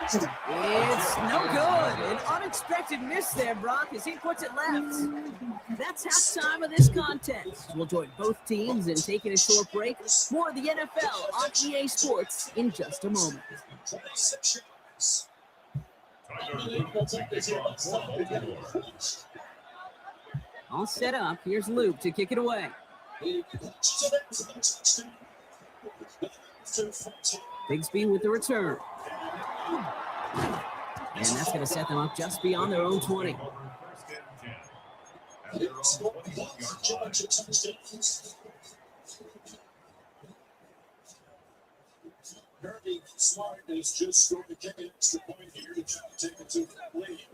Speaker 2: It's no good. An unexpected miss there, Brock, as he puts it left. That's halftime of this contest. We'll join both teams in taking a short break. More of the NFL on EA Sports in just a moment. All set up. Here's Luke to kick it away. Bigsby with the return. And that's going to set them up just beyond their own 20.
Speaker 7: Kirby Smart is just scored to kick an extra point here to try to take it to the lead.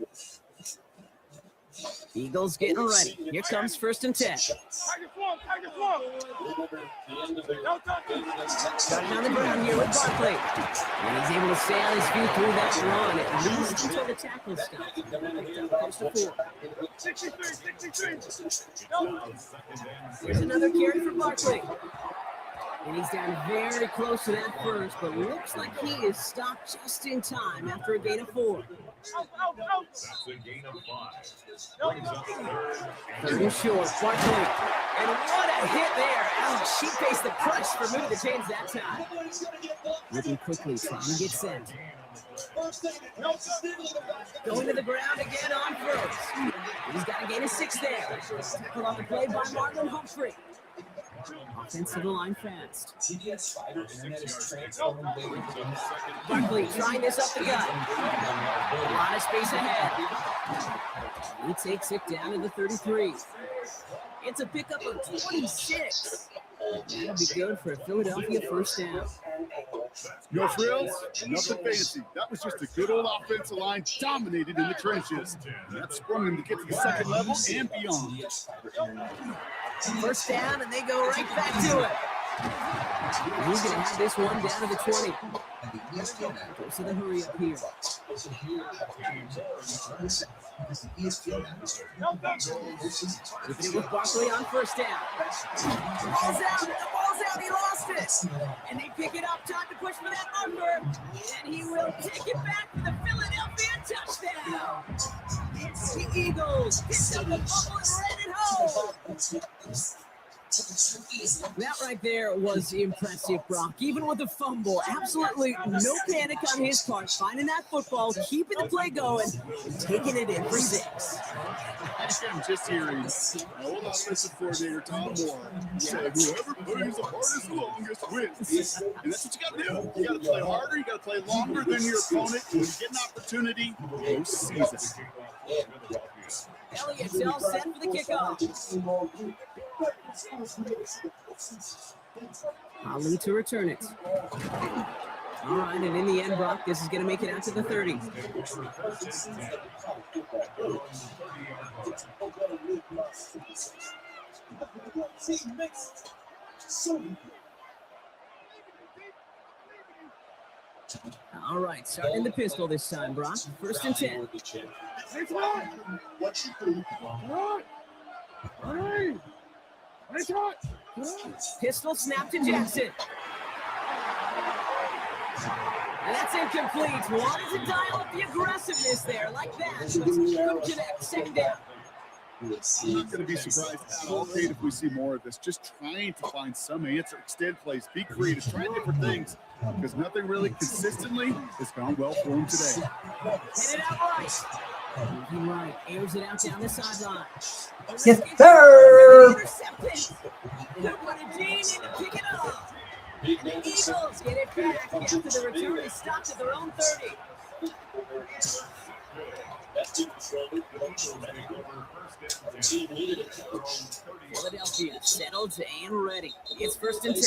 Speaker 2: Eagles getting ready. Here comes 1st and 10. Got it on the ground here with Barkley. And he's able to stay on his feet through that run, at least until the tackle stops. Here's another carry for Barkley. And he's down very close to that first, but looks like he is stopped just in time after a gain of 4.
Speaker 3: That's a gain of 5. Brings up 3rd.
Speaker 2: 3rd short, Barkley. And what a hit there. Ouch, she faced the press for moving the chains that time. Looking quickly, trying to get sent. Going to the ground again on 1st. He's got a gain of 6 there. Tackled on the play by Marlon Humphrey. Offensive line fast. Barkley trying this up the gut. A lot of space ahead. He takes it down to the 33. It's a pickup of 26. That'll be good for a Philadelphia 1st down.
Speaker 9: No frills, nothing fancy. That was just a good old offensive line dominated in the trenches. And that sprung them to get to the 2nd level and beyond.
Speaker 2: 1st down, and they go right back to it. He's going to have this one down to the 20. Goes to the hurry up here. Keeping it with Barkley on 1st down. The ball's out, he lost it. And they pick it up, time to push for that number. And he will take it back for the Philadelphia touchdown. It's the Eagles. Picked up the ball and ran it home. That right there was impressive, Brock. Even with the fumble, absolutely no panic on his part. Finding that football, keeping the play going, and taking it in for 6.
Speaker 9: I'm just hearing my old offensive coordinator, Tom Moore, say, whoever plays the hardest longest wins. And that's what you got to do. You got to play harder. You got to play longer than your opponent. When you get an opportunity, postseason.
Speaker 2: Elliott's all set for the kickoff. Ali to return it. All right, and in the end, Brock, this is going to make it out to the 30. All right, starting the pistol this time, Brock. 1st and 10. Pistol snap to Jackson. And that's incomplete. Wanted to dial up the aggressive aggressiveness there like that, but couldn't connect. Second down.
Speaker 9: I'm not going to be surprised at all, Kate, if we see more of this. Just trying to find some answer, extend plays, be creative, try different things, because nothing really consistently has gone well for him today.
Speaker 2: Hit it out right. Moving right, airs it out down the sideline.
Speaker 1: Yes, sir.
Speaker 2: Intercepted. Look what a Gene in to pick it up. And the Eagles get it back after the return is stopped at their own 30. Philadelphia settled and ready. It's 1st and 10.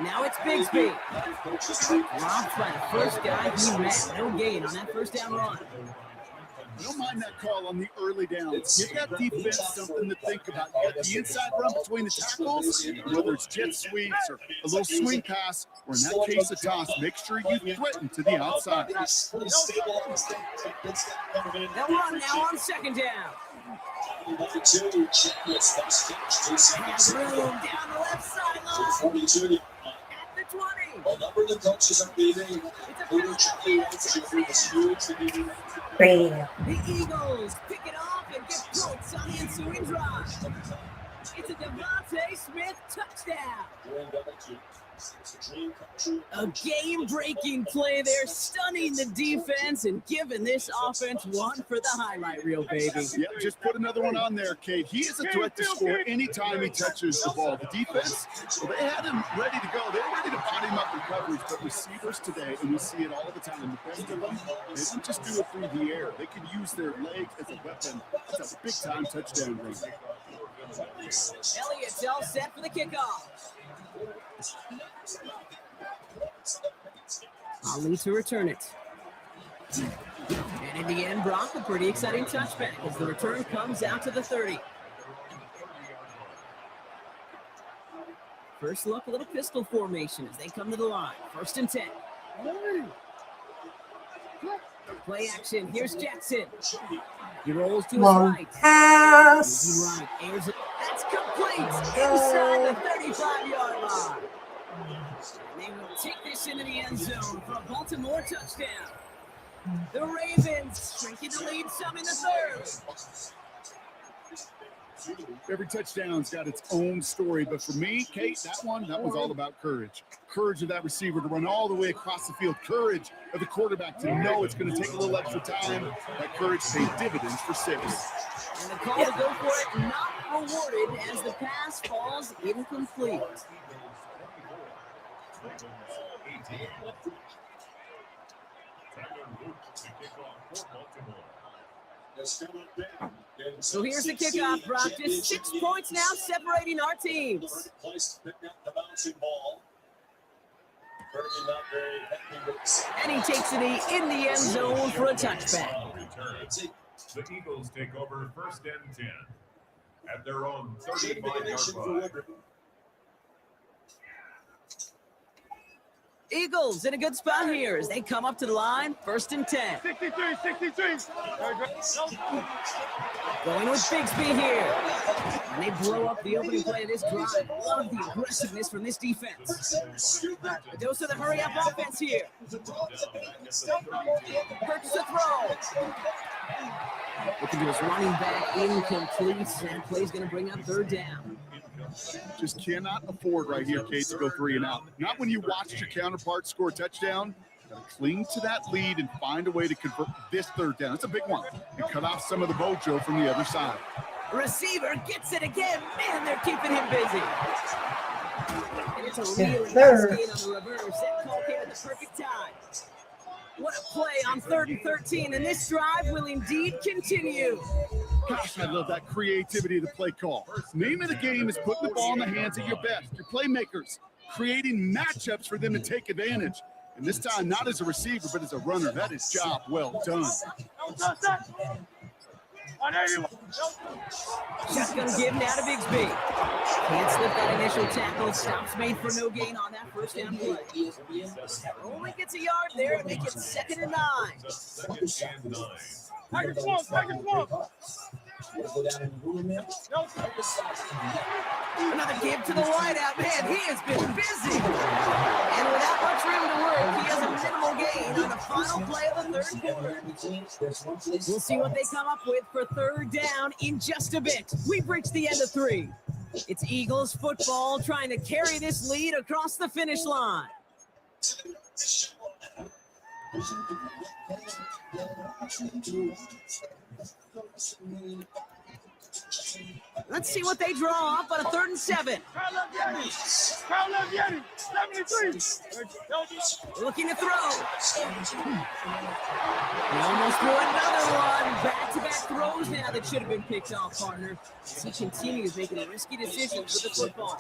Speaker 2: Now it's Bigsby. Dropped by the first guy he met. No gain on that first down run.
Speaker 9: I don't mind that call on the early downs. Give that defense something to think about. You got the inside run between the tackles, whether it's jet sweeps or a little swing pass, or in that case, a toss. Make sure you threaten to the outside.
Speaker 2: They'll run now on 2nd down. Has room down the left sideline. At the 20.
Speaker 7: A number of the coaches are leaving.
Speaker 1: Bam.
Speaker 2: The Eagles pick it off and get points on the ensuing drive. It's a Devontae Smith touchdown. A game-breaking play there, stunning the defense and giving this offense one for the highlight reel, baby.
Speaker 9: Yep, just put another one on there, Kate. He is a threat to score anytime he touches the ball. The defense, well, they had him ready to go. They were ready to pot him up in coverage, but receivers today, and we see it all the time, the best of them, they don't just do it through the air. They can use their legs as a weapon. That's a big-time touchdown run.
Speaker 2: Elliott's all set for the kickoff. Ali to return it. And in the end, Brock, a pretty exciting touchback as the return comes out to the 30. First look, a little pistol formation as they come to the line. 1st and 10. Play action. Here's Jackson. He rolls to his
Speaker 1: Long
Speaker 2: right.
Speaker 1: pass.
Speaker 2: Right. Airs it. That's complete inside the 35-yard line. They will take this into the end zone for a Baltimore touchdown. The Ravens shrinking the lead some in the 3rd.
Speaker 9: Every touchdown's got its own story, but for me, Kate, that one's all about courage. Courage of that receiver to run all the way across the field. Courage of the quarterback to know it's going to take a little extra time. That courage paid dividends for 6.
Speaker 2: And the call to go for it not rewarded as the pass falls incomplete. So here's the kickoff, Brock. Just 6 points now separating our teams. And he takes it in the end zone for a touchback.
Speaker 3: The Eagles take over 1st and 10 at their own 35-yard line.
Speaker 2: Eagles in a good spot here as they come up to the line. 1st and 10.
Speaker 6: 63.
Speaker 2: Going with Bigsby here. And they blow up the opening play of this drive. Love the aggressiveness from this defense. A dose of the hurry-up offense here. Purchase a throw. Looking to his running back, incomplete. That play's going to bring up 3rd down.
Speaker 9: Just cannot afford right here, Kate, to go 3 and out. Not when you watched your counterpart score a touchdown. Got to cling to that lead and find a way to convert this 3rd down. It's a big one. And cut off some of the mojo from the other side.
Speaker 2: Receiver gets it again. Man, they're keeping him busy. And it's a really
Speaker 1: Yes,
Speaker 2: nice gain on the reverse. That call came at the perfect time. What a play on 3rd and 13, and this drive will indeed continue.
Speaker 9: Gosh, I love that creativity of the play call. Name of the game is putting the ball in the hands of your best, your playmakers, creating matchups for them to take advantage. And this time, not as a receiver, but as a runner. That is job well done.
Speaker 2: Shotgun give now to Bigsby. Can't slip that initial tackle. Stops made for no gain on that first down play. Only gets a yard there to make it 2nd and 9.
Speaker 8: Go down in the room there.
Speaker 2: Another give to the wideout. Man, he has been busy. And without much room to work, he has a minimal gain on the final play of the third quarter. We'll see what they come up with for third down in just a bit. We've reached the end of 3. It's Eagles football trying to carry this lead across the finish line. Let's see what they draw up on a 3rd and 7.
Speaker 6: Kyle Leviani, 73.
Speaker 2: Looking to throw. He almost threw another one. Back-to-back throws now that should have been picked off, partner. As he continues making risky decisions with the football.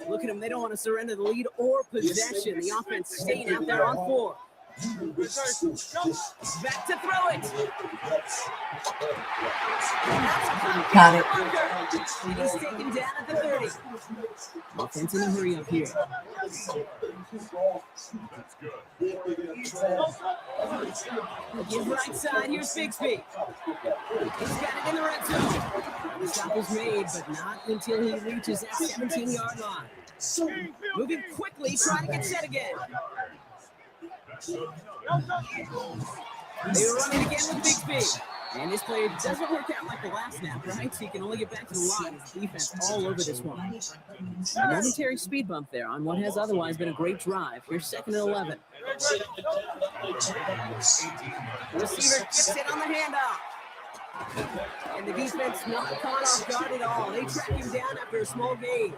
Speaker 2: Look at them. They don't want to surrender the lead or possession. The offense staying out there on 4. Back to throw it.
Speaker 1: Got it.
Speaker 2: And he's taken down at the 30. Offense in a hurry up here. Give right side. Here's Bixby. He's got it in the red zone. The stop is made, but not until he reaches that 17-yard line. Moving quickly, trying to get set again. They were running again with Bixby. And this play doesn't work out like the last snap, right? So you can only get back to the line. His defense all over this one. A momentary speed bump there on what has otherwise been a great drive. Here's 2nd and 11. The receiver gets it on the handoff. And the defense not caught off guard at all. They track him down after a small gain.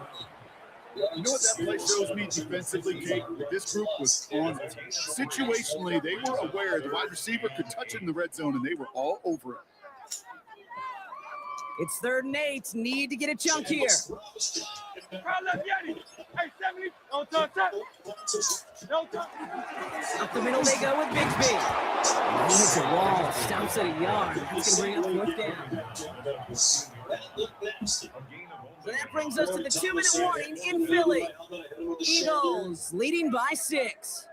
Speaker 9: You know what that play shows me defensively, Jake? This group was on it. Situationally, they were aware the wide receiver could touch it in the red zone, and they were all over it.
Speaker 2: It's 3rd and 8. Need to get a chunk here. Up the middle they go with Bixby. And he hits a wall, stumps at a yard. That's going to bring up 4th down. So that brings us to the 2-minute warning in Philly. Eagles leading by 6.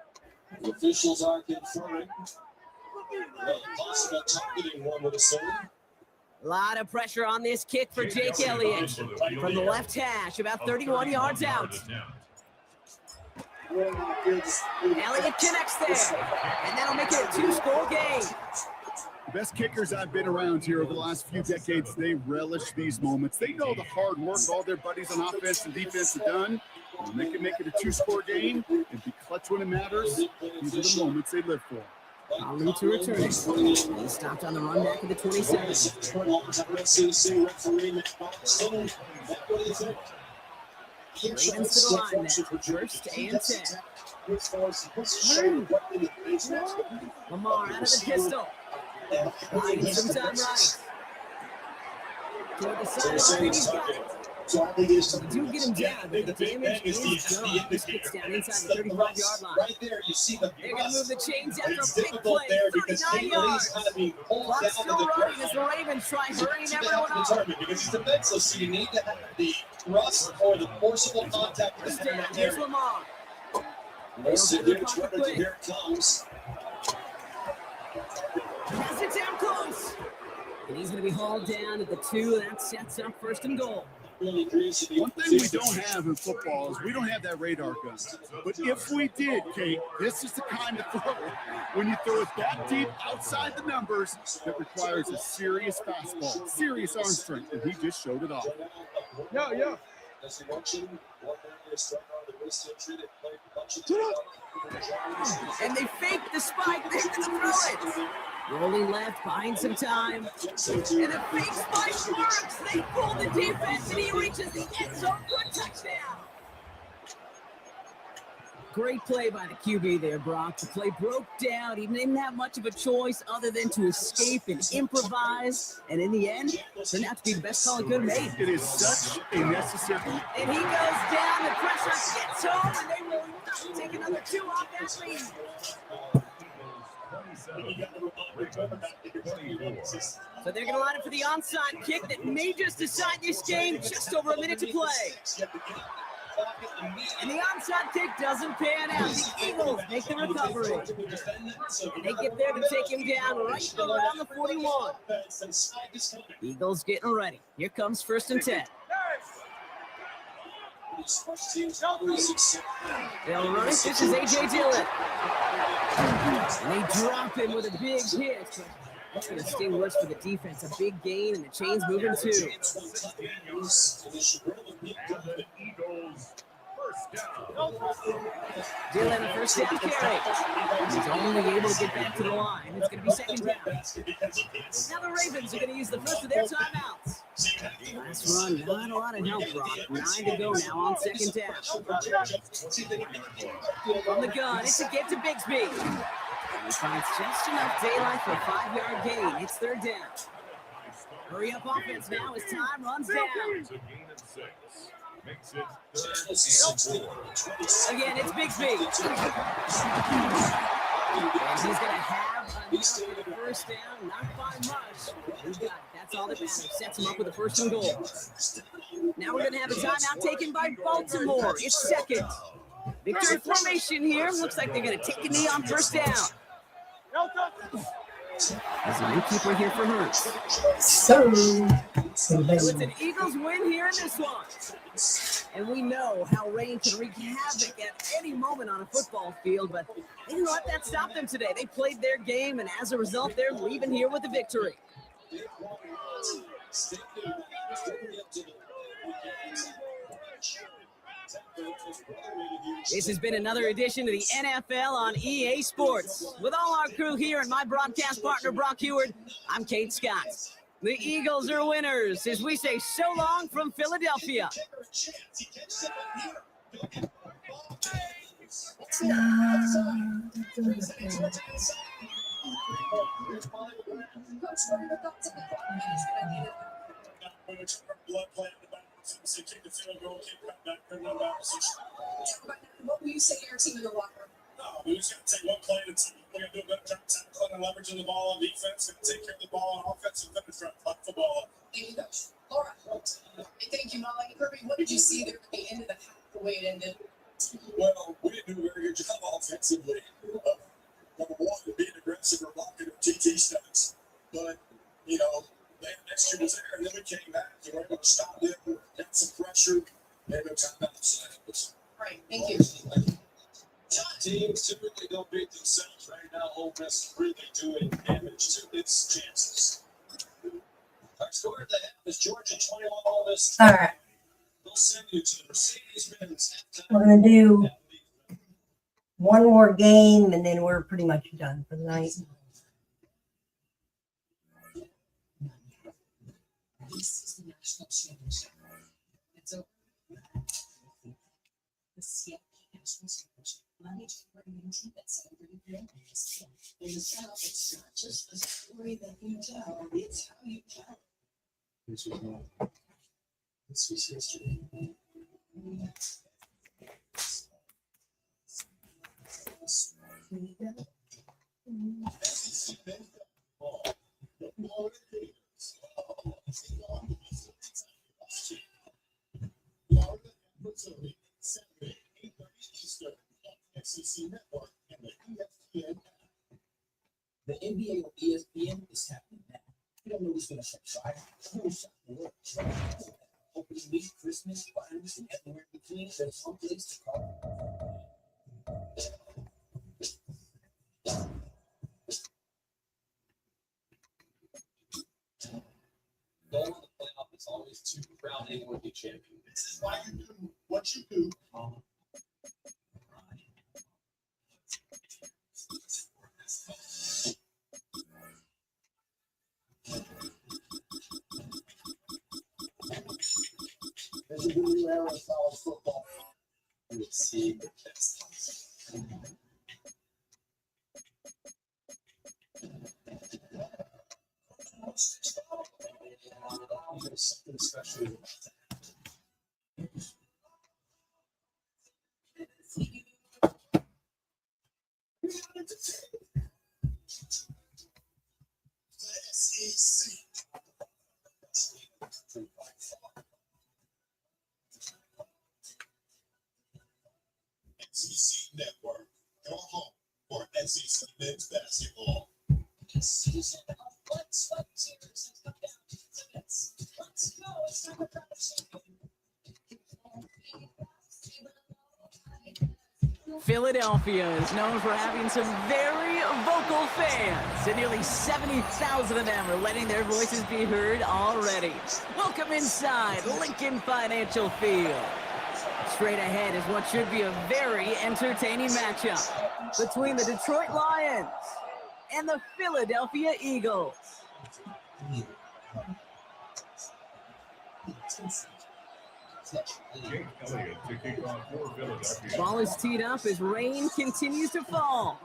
Speaker 7: The officials are conferring. Possible targeting one with a sword.
Speaker 2: A lot of pressure on this kick for Jake Elliott from the left hash, about 31 yards out. Elliott connects there, and that'll make it a 2-score game.
Speaker 9: The best kickers I've been around here over the last few decades, they relish these moments. They know the hard work all their buddies on offense and defense have done. And they can make it a 2-score game and be clutch when it matters. These are the moments they live for.
Speaker 2: Ali to return it. He stopped on the run back at the 27. Ravens to the line now. 1st and 10. Lamar out of the pistol. Buying some time right. Toward the sideline, he's got it. They do get him down, but the damage is done. This kicks down inside the 35-yard line.
Speaker 7: Right there, you see the
Speaker 2: They're going to move the chains after a big
Speaker 7: difficult
Speaker 2: play.
Speaker 7: there because
Speaker 2: 39 yards.
Speaker 7: kind of being pulled
Speaker 2: Clock
Speaker 7: down
Speaker 2: still
Speaker 7: to the
Speaker 2: running as
Speaker 7: ground.
Speaker 2: the Ravens try hurrying
Speaker 7: You
Speaker 2: everyone
Speaker 7: have to
Speaker 2: up.
Speaker 7: determine because he's defenseless, so you need to have the thrust or the forcible contact.
Speaker 2: First down, here's Lamar.
Speaker 7: We'll sit here, here it comes.
Speaker 2: Has it down close. And he's going to be hauled down at the 2. That sets up 1st and goal.
Speaker 9: One thing we don't have in football is we don't have that radar gun. But if we did, Kate, this is the kind of throw when you throw it that deep outside the numbers that requires a serious fastball, serious arm strength, and he just showed it off.
Speaker 6: Yeah.
Speaker 2: And they fake the spike. They're going to throw it. Rolling left, buying some time. And the fake spike works. They pull the defense, and he reaches the end zone for a touchdown. Great play by the QB there, Brock. The play broke down. He didn't have much of a choice other than to escape and improvise. And in the end, turned out to be the best call he could have made.
Speaker 9: It is such a necessary.
Speaker 2: And he goes down. The pressure gets home, and they will not take another 2 off that lead. So they're going to line up for the onside kick that may just decide this game. Just over a minute to play. And the onside kick doesn't pan out. The Eagles make the recovery. And they get there to take him down right around the 41. Eagles getting ready. Here comes 1st and 10. They'll run it. This is A.J. Dillon. And they drop him with a big hit. That's going to sting worse for the defense. A big gain, and the chain's moving too. Dillon, a 1st down carry. He's only able to get back to the line. It's going to be 2nd down. Now the Ravens are going to use the first of their timeouts. Last run, not a lot of help, Brock. 9 to go now on 2nd down. From the gun, it's a get to Bigsby. He finds just enough daylight for a 5-yard gain. It's 3rd down. Hurry up offense now as time runs down. Again, it's Bigsby. And he's going to have enough for the 1st down. Not by much. He got it. That's all that matters. Sets him up with a 1st and goal. Now we're going to have a timeout taken by Baltimore. It's 2nd. Victory formation here. Looks like they're going to take a knee on 1st down. There's a new keeper here for Hurts. So it's an Eagles win here in this one. And we know how rain can wreak havoc at any moment on a football field, but they didn't let that stop them today. They played their game, and as a result, they're leaving here with a victory. This has been another edition of the NFL on EA Sports. With all our crew here and my broadcast partner, Brock Heward, I'm Kate Scott. The Eagles are winners as we say so long from Philadelphia.
Speaker 10: What will you say to your team in the locker room?
Speaker 7: We just got to take one play at a time. We're going to do a better job tackling and leveraging the ball on defense and take care of the ball on offense and finish right football.
Speaker 10: Thank you, Coach. Laura. Hey, thank you, Molly. Kirby, what did you see there at the end of the half, the way it ended?
Speaker 7: Well, we didn't do a very good job offensively. Number one, being aggressive or blocking our TT stunts. But, you know, the extra was there, and then we came back and we were able to stop them, get some pressure, and no timeouts.
Speaker 10: Right, thank you.
Speaker 7: Teams typically don't beat themselves. Right now, Ole Miss really doing damage to its chances. Our score at the half is Georgia 21, Ole Miss.
Speaker 1: All right.
Speaker 7: They'll send you to the Mercedes-Benz.
Speaker 1: We're going to do one more game, and then we're pretty much done for the night.
Speaker 10: This is the national championship. It's over. The CFP national championship. Money to bring in team that celebrated their wins. In the South, it's not just the story that you tell, it's how you tell.
Speaker 7: This was history.
Speaker 8: The NBA on ESPN is happening now. You don't know who's going to subside. Who's the world? Opening week, Christmas, finals, and everywhere in between. There's one place to call.
Speaker 7: Going to the playoff is always too proud anyone to be champion. This is why you do what you do. There's a new era of college football. You see the best. There's something special about that. Men's basketball.
Speaker 10: The season of Let's Fight Tears has come down to minutes. Let's go. It's time for
Speaker 2: Philadelphia is known for having some very vocal fans, and nearly 70,000 of them are letting their voices be heard already. Welcome inside Lincoln Financial Field. Straight ahead is what should be a very entertaining matchup between the Detroit Lions and the Philadelphia Eagles.
Speaker 3: Jake Elliott to kick off for Philadelphia.
Speaker 2: Ball is teed up as rain continues to fall.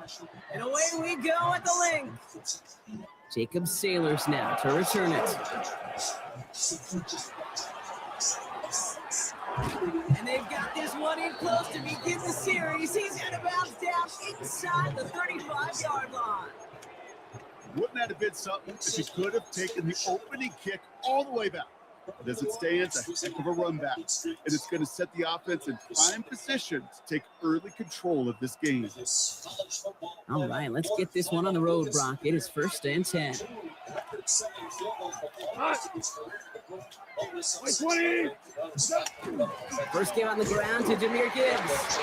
Speaker 2: And away we go at the link. Jacob Sailors now to return it. And they've got this one in close to begin the series. He's going to bounce down inside the 35-yard line.
Speaker 9: Wouldn't that have been something if he could have taken the opening kick all the way back? But as it stands, a heck of a run back. And it's going to set the offense in prime position to take early control of this game.
Speaker 2: All right, let's get this one on the road, Brock. It is 1st and 10. First game on the ground to Jahmyr Gibbs.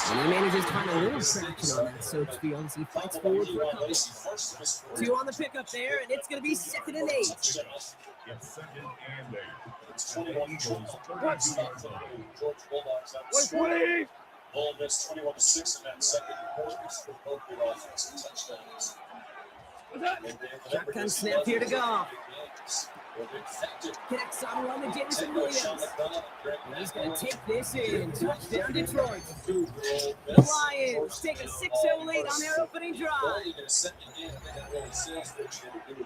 Speaker 2: And he manages to find a little traction on that search field as he fights forward for a couple. 2 on the pickup there, and it's going to be 2nd and 8.
Speaker 3: It's 2nd and 8. Eagles 32-yard line.
Speaker 7: Bull missed 21-6 in that second quarter for both their offensive touchdowns.
Speaker 2: Shotgun snap here to go. Connects on run to Jameson Williams. And he's going to take this in. Touchdown Detroit. The Lions take a 6-0 lead on their opening drive.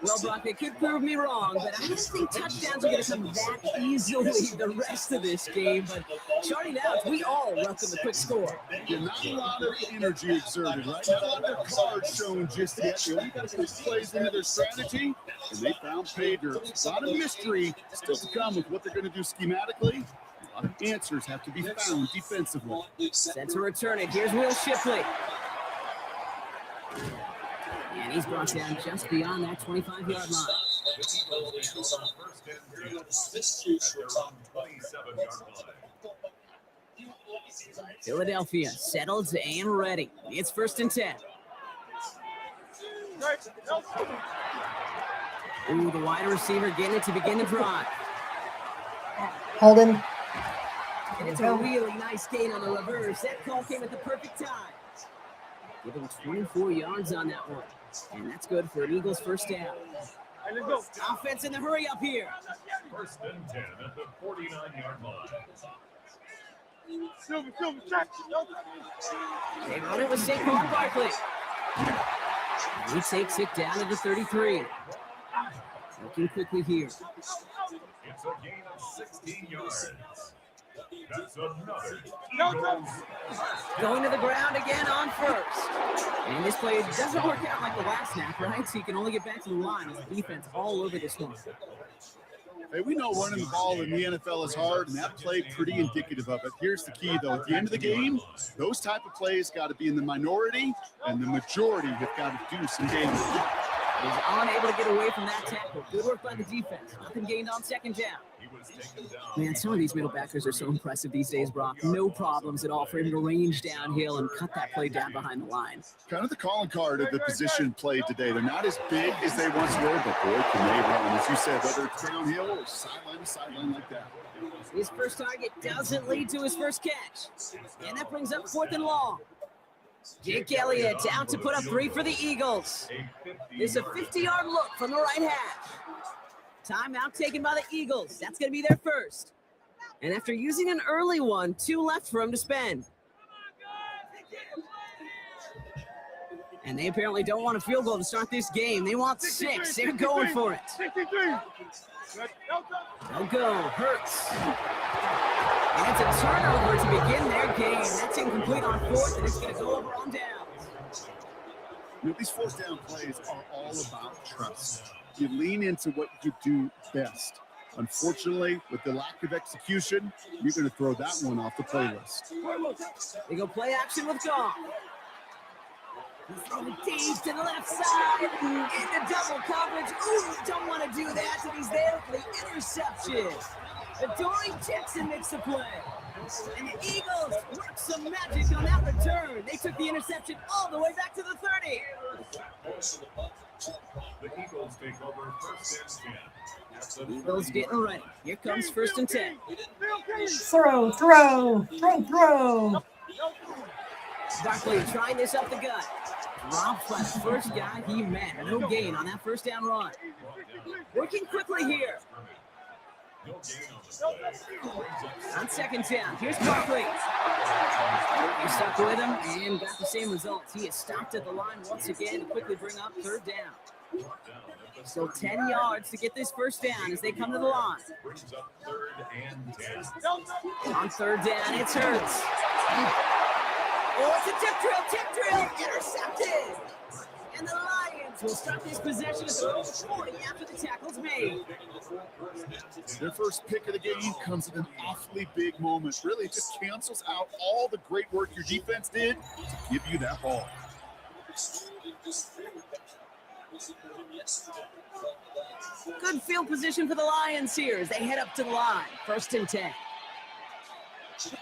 Speaker 2: Well, Brock, they could prove me wrong, but I don't think touchdowns are going to come that easily the rest of this game. But starting out, we all welcome the quick score.
Speaker 9: Yeah, not a lot of energy exerted, right? Not a lot of cards shown just yet. They only got to put plays into their strategy, and they found pay dirt. A lot of mystery still to come with what they're going to do schematically. A lot of answers have to be found defensively.
Speaker 2: Set to return it. Here's Will Shipley. And he's brought down just beyond that 25-yard line. Philadelphia settled and ready. It's 1st and 10. Ooh, the wide receiver getting it to begin the drive.
Speaker 1: Hold him.
Speaker 2: And it's a really nice gain on the reverse. That call came at the perfect time. Give him 24 yards on that one. And that's good for an Eagles first down. Offense in the hurry up here.
Speaker 3: 1st and 10 at the 49-yard line.
Speaker 2: They run it with Saquon Barkley. He takes it down to the 33. Looking quickly here.
Speaker 3: It's a gain of 16 yards. That's another Eagles.
Speaker 2: Going to the ground again on 1st. And this play doesn't work out like the last snap, right? So you can only get back to the line with the defense all over this one.
Speaker 9: Hey, we know running the ball in the NFL is hard, and that play pretty indicative of it. Here's the key, though. At the end of the game, those type of plays got to be in the minority, and the majority have got to do some damage.
Speaker 2: He's unable to get away from that tackle. Good work by the defense. Nothing gained on 2nd down. Man, some of these middle backers are so impressive these days, Brock. No problems at all for him to range downhill and cut that play down behind the line.
Speaker 9: Kind of the calling card of the position played today. They're not as big as they once were, but boy, can they run. As you said, whether it's downhill or sideline to sideline like that.
Speaker 2: His first target doesn't lead to his first catch. And that brings up 4th and long. Jake Elliott out to put up 3 for the Eagles. It's a 50-yard look from the right hash. Timeout taken by the Eagles. That's going to be their first. And after using an early one, 2 left for him to spend. And they apparently don't want a field goal to start this game. They want 6. They're going for it. They'll go. Hurts. And it's a turnover to begin their game. That's incomplete on 4th, and it's going to go over on downs.
Speaker 9: You know, these 4th down plays are all about trust. You lean into what you do best. Unfortunately, with the lack of execution, you're going to throw that one off the playlist.
Speaker 2: They go play action with Goff. Throw it deep to the left side. Into double coverage. Ooh, don't want to do that. And he's there for the interception. Adoree Jackson makes the play. And the Eagles work some magic on that return. They took the interception all the way back to the 30.
Speaker 3: The Eagles take over first and 10. At the
Speaker 2: Eagles getting ready. Here comes first and 10.
Speaker 1: Throw.
Speaker 2: Barkley trying this up the gut. Drops by the first guy he met. No gain on that first down run. Working quickly here. On second down, here's Barkley. He stuck with him and got the same results. He is stopped at the line once again to quickly bring up third down. So 10 yards to get this first down as they come to the line.
Speaker 3: brings up third and 10.
Speaker 2: On third down, it's Hurts. Oh, it's a tip drill, intercepted. And the Lions will start this possession at their own 40 after the tackle's made.
Speaker 9: Their first pick of the game comes at an awfully big moment. Really, it just cancels out all the great work your defense did to give you that ball.
Speaker 2: Good field position for the Lions here as they head up to the line. First and 10.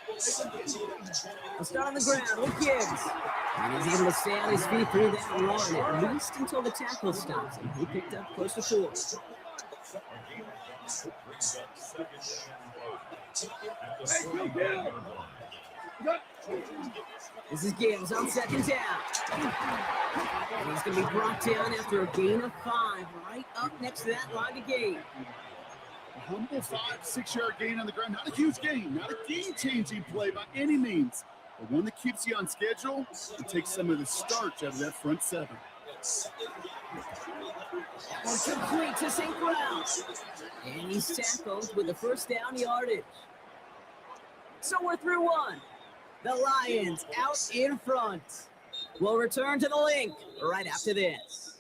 Speaker 2: We'll start on the ground with Gibbs. And he's able to stay on his feet through that run, at least until the tackle stops him. He picked up close to 4. This is Gibbs on second down. And he's going to be brought down after a gain of 5, right up next to that line of gain.
Speaker 9: A humble 5-6 yard gain on the ground. Not a huge gain, not a game-changing play by any means, but one that keeps you on schedule and takes some of the starch out of that front 7.
Speaker 2: And complete to St. Brown. And he's tackled with the first down yardage. So we're through 1. The Lions out in front. We'll return to the link right after this.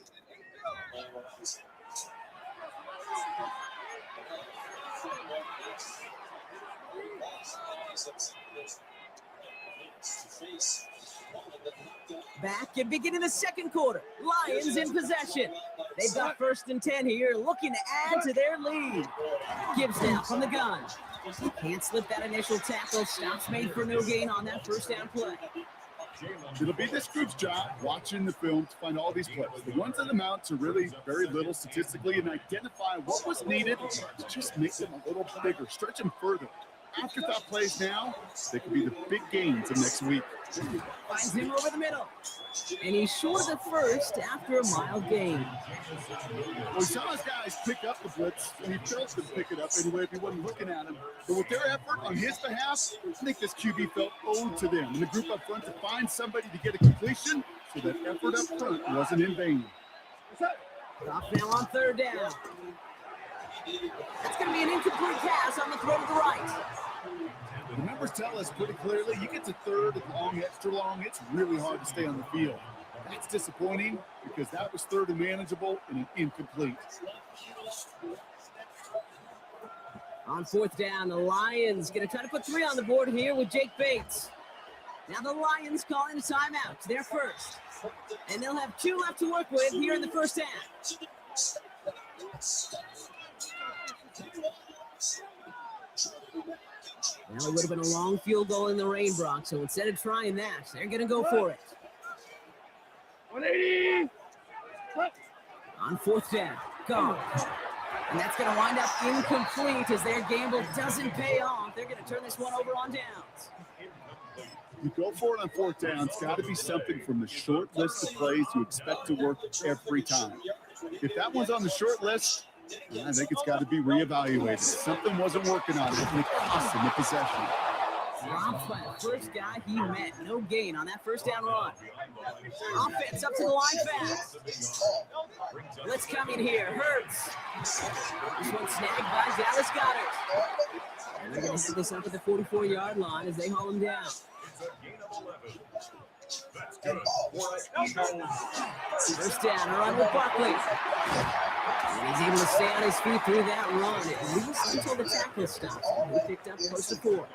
Speaker 2: Back at beginning the second quarter. Lions in possession. They've got first and 10 here, looking to add to their lead. Gibbs down from the gun. Can't slip that initial tackle. Stops made for no gain on that first down play.
Speaker 9: It'll be this group's job watching the film to find all these plays. The ones that amount to really very little statistically and identify what was needed to just make them a little bigger, stretch them further. Afterthought plays now, they could be the big gains of next week.
Speaker 2: Finds him over the middle. And he's short of the first after a mild gain.
Speaker 9: Well, he saw his guys pick up the blitz, and he felt them pick it up anyway if he wasn't looking at him. But with their effort on his behalf, I think this QB felt owed to them and the group up front to find somebody to get a completion so that effort up front wasn't in vain.
Speaker 2: Off now on third down. That's going to be an incomplete pass on the throw to the right.
Speaker 9: The numbers tell us pretty clearly, you get to third and long, extra long, it's really hard to stay on the field. That's disappointing because that was third and manageable and an incomplete.
Speaker 2: On fourth down, the Lions going to try to put 3 on the board here with Jake Bates. Now the Lions calling a timeout. They're first. And they'll have 2 left to work with here in the first half. Now it would have been a long field goal in the rain, Brock, so instead of trying that, they're going to go for it.
Speaker 6: 180.
Speaker 2: On fourth down, go. And that's going to wind up incomplete as their gamble doesn't pay off. They're going to turn this one over on downs.
Speaker 9: You go for it on fourth down. It's got to be something from the short list of plays you expect to work every time. If that one's on the short list, I think it's got to be reevaluated. Something wasn't working on it. It cost him the possession.
Speaker 2: Dropped by the first guy he met. No gain on that first down run. Offense up to the line fast. Let's come in here. Hurts. This one snagged by Dallas Goedert. And they're going to hit this up at the 44-yard line as they haul him down. First down, a run with Barkley. And he's able to stay on his feet through that run, at least until the tackle stops. He picked up close to 4.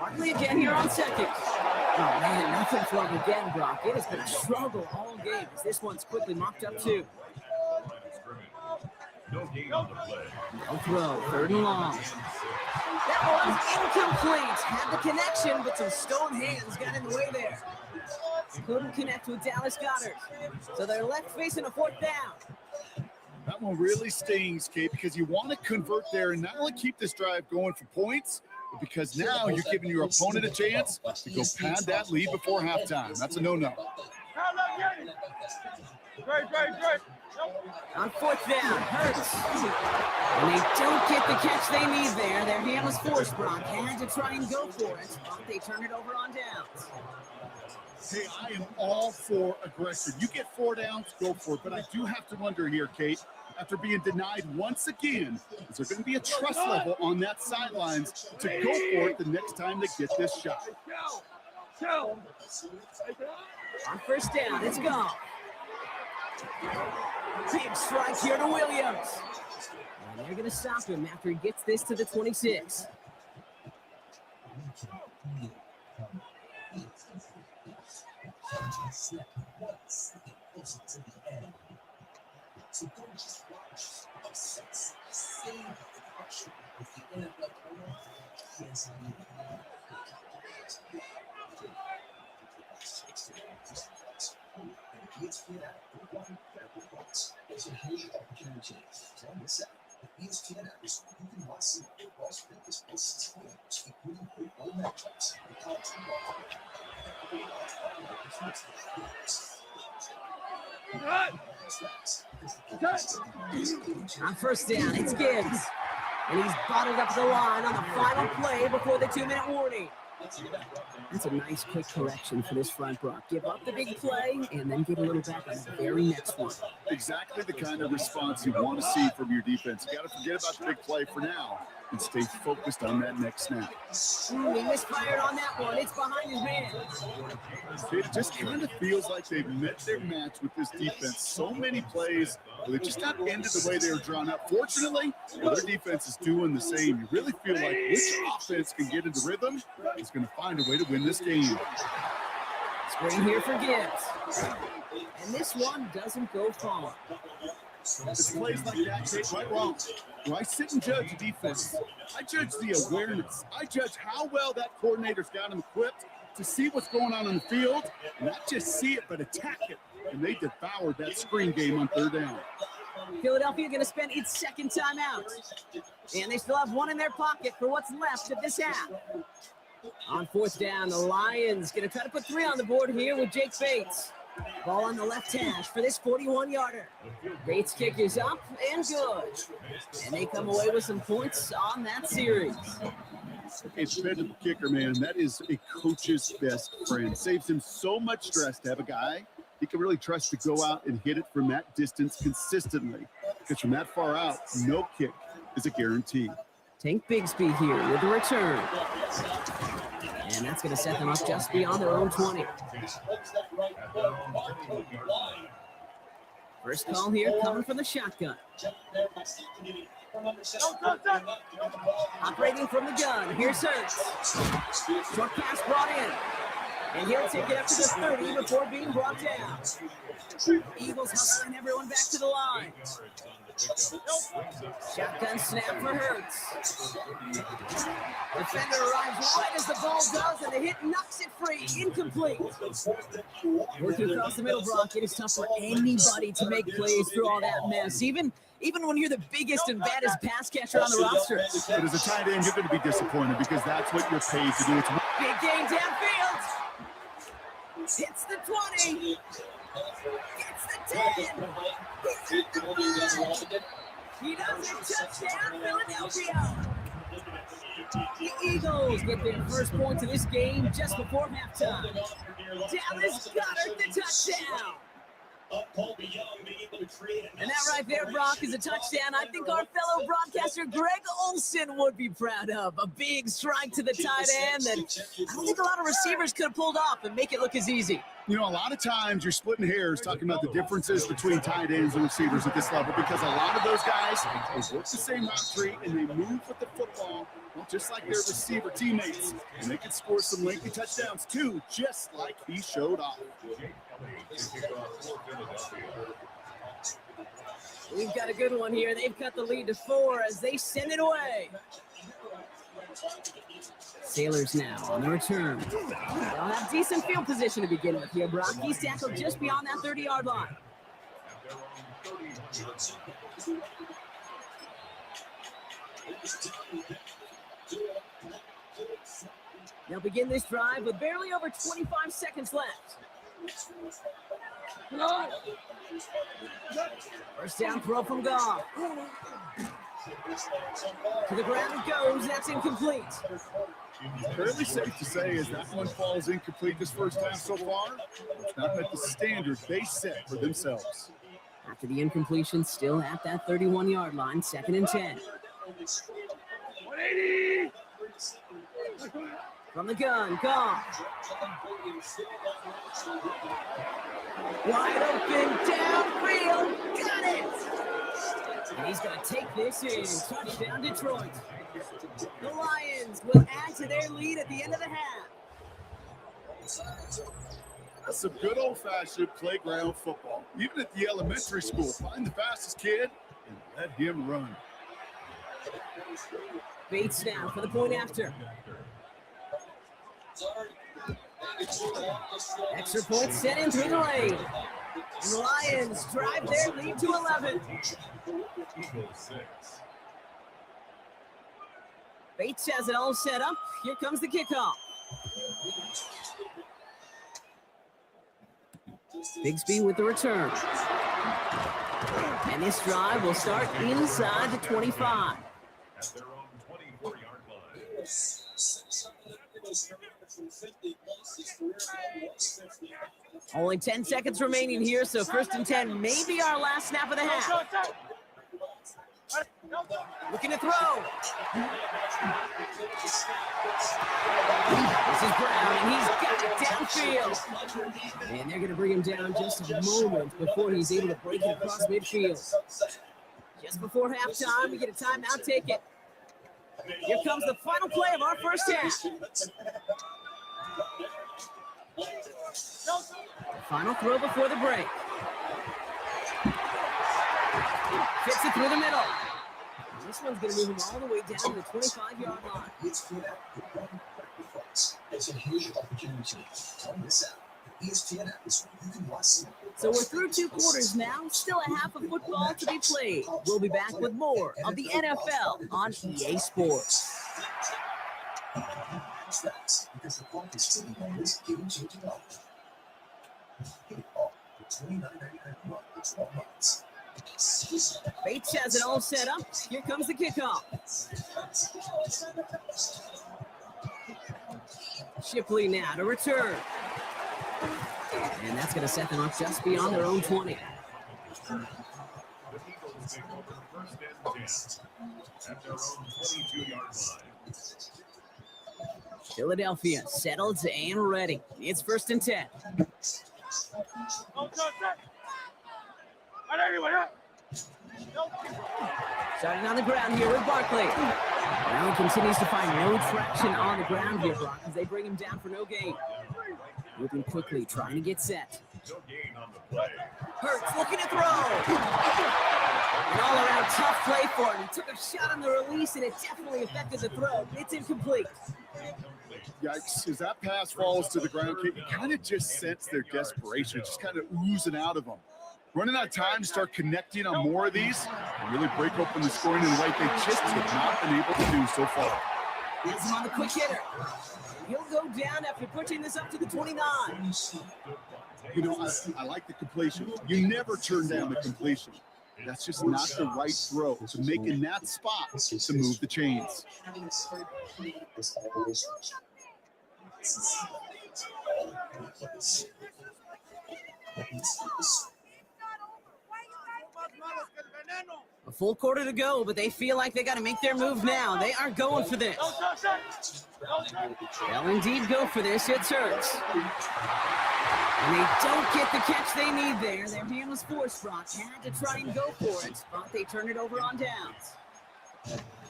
Speaker 2: Hartley again here on second. Oh, man, nothing from him again, Brock. It has been a struggle all game as this one's quickly mopped up, too.
Speaker 3: No gain on the play.
Speaker 2: No throw, 3rd and long. That one's incomplete. Had the connection, but some stone hands got in the way there. Couldn't connect with Dallas Goedert. So they're left facing a 4th down.
Speaker 9: That one really stings, Kate, because you want to convert there and not only keep this drive going for points, but because now you're giving your opponent a chance to go pad that lead before halftime. That's a no-no.
Speaker 6: Great.
Speaker 2: On 4th down, Hurts. And they don't get the catch they need there. Their hand was forced, Brock. Had to try and go for it, but they turn it over on downs.
Speaker 9: Hey, I am all for aggression. You get 4 downs, go for it. But I do have to wonder here, Kate, after being denied once again, is there going to be a trust level on that sidelines to go for it the next time they get this shot?
Speaker 2: On 1st down, it's gone. Big strike here to Williams. And they're going to stop him after he gets this to the 26. On 1st down, it's Gibbs. And he's bottled up the line on the final play before the 2-minute warning. That's a nice quick correction for this front, Brock. Give up the big play and then get a little back on the very next one.
Speaker 9: Exactly the kind of response you want to see from your defense. You got to forget about the big play for now and stay focused on that next snap.
Speaker 2: He misfired on that one. It's behind his man.
Speaker 9: It just kind of feels like they've met their match with this defense. So many plays, they just not ended the way they were drawn up. Fortunately, their defense is doing the same. You really feel like which offense can get into rhythm is going to find a way to win this game.
Speaker 2: Screen here for Gibbs. And this one doesn't go far.
Speaker 9: It's plays like that take right wrong. Do I sit and judge defense? I judge the awareness. I judge how well that coordinator's got him equipped to see what's going on the field, and not just see it, but attack it. And they devoured that screen game on 3rd down.
Speaker 2: Philadelphia going to spend its 2nd time out. And they still have one in their pocket for what's left of this half. On 4th down, the Lions going to try to put 3 on the board here with Jake Bates. Ball on the left hash for this 41-yarder. Bates' kick is up and good. And they come away with some points on that series.
Speaker 9: A dependable kicker, man, that is a coach's best friend. Saves him so much stress to have a guy he can really trust to go out and hit it from that distance consistently. Because from that far out, no kick is a guarantee.
Speaker 2: Tank Bigsby here with the return. And that's going to set them up just beyond their own 20. First call here coming from the shotgun. Operating from the gun. Here's Hurts. Short pass brought in. And he'll take it up to the 30 before being brought down. Eagles hustling everyone back to the line. Shotgun snap for Hurts. Defender arrives right as the ball does, and the hit knocks it free. Incomplete. Working across the middle, Brock, it is tough for anybody to make plays through all that mess. Even when you're the biggest and baddest pass catcher on the roster.
Speaker 9: But as a tight end, you're going to be disappointed because that's what you're paid to do. It's
Speaker 2: big game downfield. Hits the 20. Gets the 10. He does it. Touchdown, Philadelphia. The Eagles get their first points of this game just before halftime. Dallas Goedert the touchdown. And that right there, Brock, is a touchdown I think our fellow broadcaster Greg Olson would be proud of. A big strike to the tight end that I don't think a lot of receivers could have pulled off and make it look as easy.
Speaker 9: You know, a lot of times you're splitting hairs talking about the differences between tight ends and receivers at this level because a lot of those guys, they work the same route tree and they move with the football, well, just like their receiver teammates. And they can score some lengthy touchdowns too, just like he showed off.
Speaker 2: We've got a good one here. They've cut the lead to 4 as they send it away. Sailors now on the return. They'll have decent field position to begin with here, Brock. He's tackled just beyond that 30-yard line. They'll begin this drive with barely over 25 seconds left. First down throw from Goff. To the ground it goes. That's incomplete.
Speaker 9: Fairly safe to say as that one falls incomplete this first time so far. It's not met the standard they set for themselves.
Speaker 2: After the incompletion, still at that 31-yard line, 2nd and 10.
Speaker 6: 180.
Speaker 2: From the gun, Goff. Wide open, downfield, got it! And he's going to take this in. Touchdown, Detroit. The Lions will add to their lead at the end of the half.
Speaker 9: That's some good old-fashioned playground football. Even at the elementary school, find the fastest kid and let him run.
Speaker 2: Bates now for the point after. Extra point set in through the lane. And the Lions drive their lead to 11. Bates has it all set up. Here comes the kickoff. Bigsby with the return. And this drive will start inside the 25.
Speaker 3: At their own 24-yard line.
Speaker 2: Only 10 seconds remaining here, so 1st and 10 may be our last snap of the half. Looking to throw. This is Brown, and he's got it downfield. And they're going to bring him down just a moment before he's able to break it across midfield. Just before halftime, we get a timeout ticket. Here comes the final play of our first half. The final throw before the break. Fits it through the middle. This one's going to move him all the way down to the 25-yard line.
Speaker 8: It's a huge opportunity. Don't miss out. ESPN app is where you can watch.
Speaker 2: So we're through 2 quarters now. Still a half of football to be played. We'll be back with more of the NFL on EA Sports.
Speaker 8: Because the clock is ticking on this game-changing offer. $29.99 month for 12 months.
Speaker 2: Bates has it all set up. Here comes the kickoff. Shipley now to return. And that's going to set them up just beyond their own 20.
Speaker 3: The Eagles take over 1st and 10 at their own 22-yard line.
Speaker 2: Philadelphia settled and ready. It's 1st and 10. Starting on the ground here with Barkley. Brown continues to find no traction on the ground here, Brock, as they bring him down for no gain. Moving quickly, trying to get set.
Speaker 3: No gain on the play.
Speaker 2: Hurts looking to throw. An all-around tough play for him. He took a shot on the release, and it definitely affected the throw. It's incomplete.
Speaker 9: Yikes, as that pass falls to the ground, you kind of just sense their desperation, just kind of oozing out of them. Running out of time to start connecting on more of these and really break open the scoring in a way they just have not been able to do so far.
Speaker 2: Has him on the quick hitter. He'll go down after pushing this up to the 29.
Speaker 9: You know, I like the completion. You never turn down the completion. That's just not the right throw to make in that spot to move the chains.
Speaker 2: A full quarter to go, but they feel like they got to make their move now. They are going for this. They'll indeed go for this. It's Hurts. And they don't get the catch they need there. Their hand was forced, Brock. Had to try and go for it, but they turn it over on downs.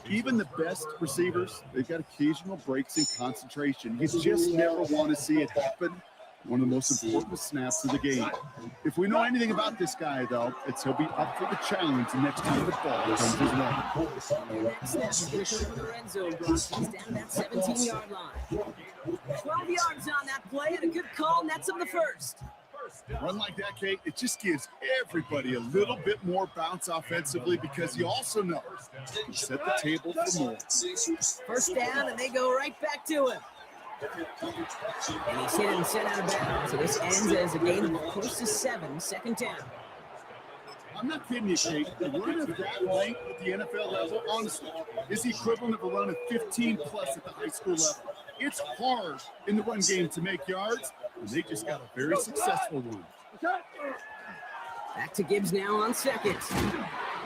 Speaker 9: Even the best receivers, they've got occasional breaks in concentration. You just never want to see it happen. One of the most important snaps of the game. If we know anything about this guy, though, it's he'll be up for the challenge next time the ball comes his way.
Speaker 2: And that snap is going to come from the red zone, Brock. He's down that 17-yard line. 12 yards on that play, and a good call nets him the first.
Speaker 9: Run like that, Kate, it just gives everybody a little bit more bounce offensively because you also know you set the table for more.
Speaker 2: First down, and they go right back to him. And he's hit and sent out of bounds. So this ends as a gain of close to 7, second down.
Speaker 9: I'm not kidding you, Kate. The run of that length at the NFL level, honestly, is the equivalent of a run of 15-plus at the high school level. It's hard in the run game to make yards, and they just got a very successful one.
Speaker 2: Back to Gibbs now on second.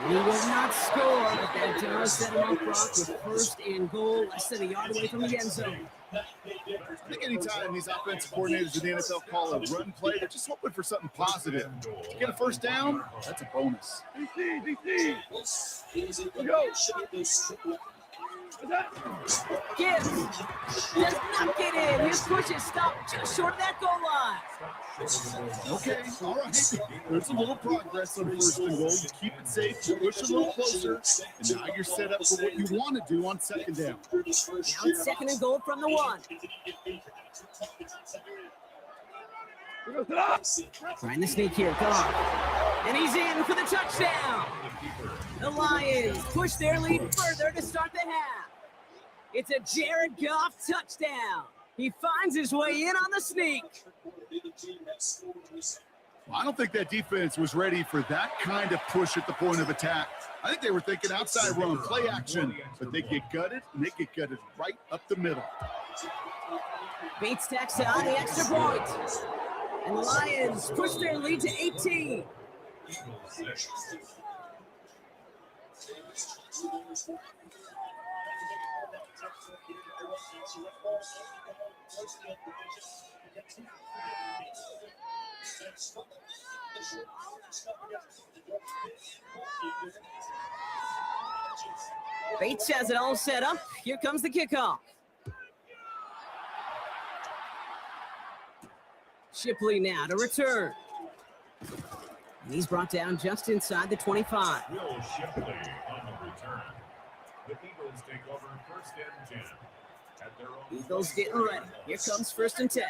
Speaker 2: And he will not score, but that does set him up, Brock, with first and goal, less than a yard away from the end zone.
Speaker 9: I think anytime these offensive coordinators in the NFL call a run play, they're just hoping for something positive. To get a first down, that's a bonus.
Speaker 2: Gibbs does not get in. His push is stopped just short of that goal line.
Speaker 9: Okay, all right. There's a little progress on first and goal. You keep it safe, you push a little closer, and now you're set up for what you want to do on second down.
Speaker 2: Now it's second and goal from the 1. Trying to sneak here, Goff. And he's in for the touchdown. The Lions push their lead further to start the half. It's a Jared Goff touchdown. He finds his way in on the sneak.
Speaker 9: I don't think that defense was ready for that kind of push at the point of attack. I think they were thinking outside run, play action, but they get gutted, and they get gutted right up the middle.
Speaker 2: Bates tacks on the extra point. And the Lions push their lead to 18. Bates has it all set up. Here comes the kickoff. Shipley now to return. And he's brought down just inside the 25.
Speaker 3: Will Shipley on the return. The Eagles take over first and 10. At their own
Speaker 2: Eagles getting ready. Here comes first and 10.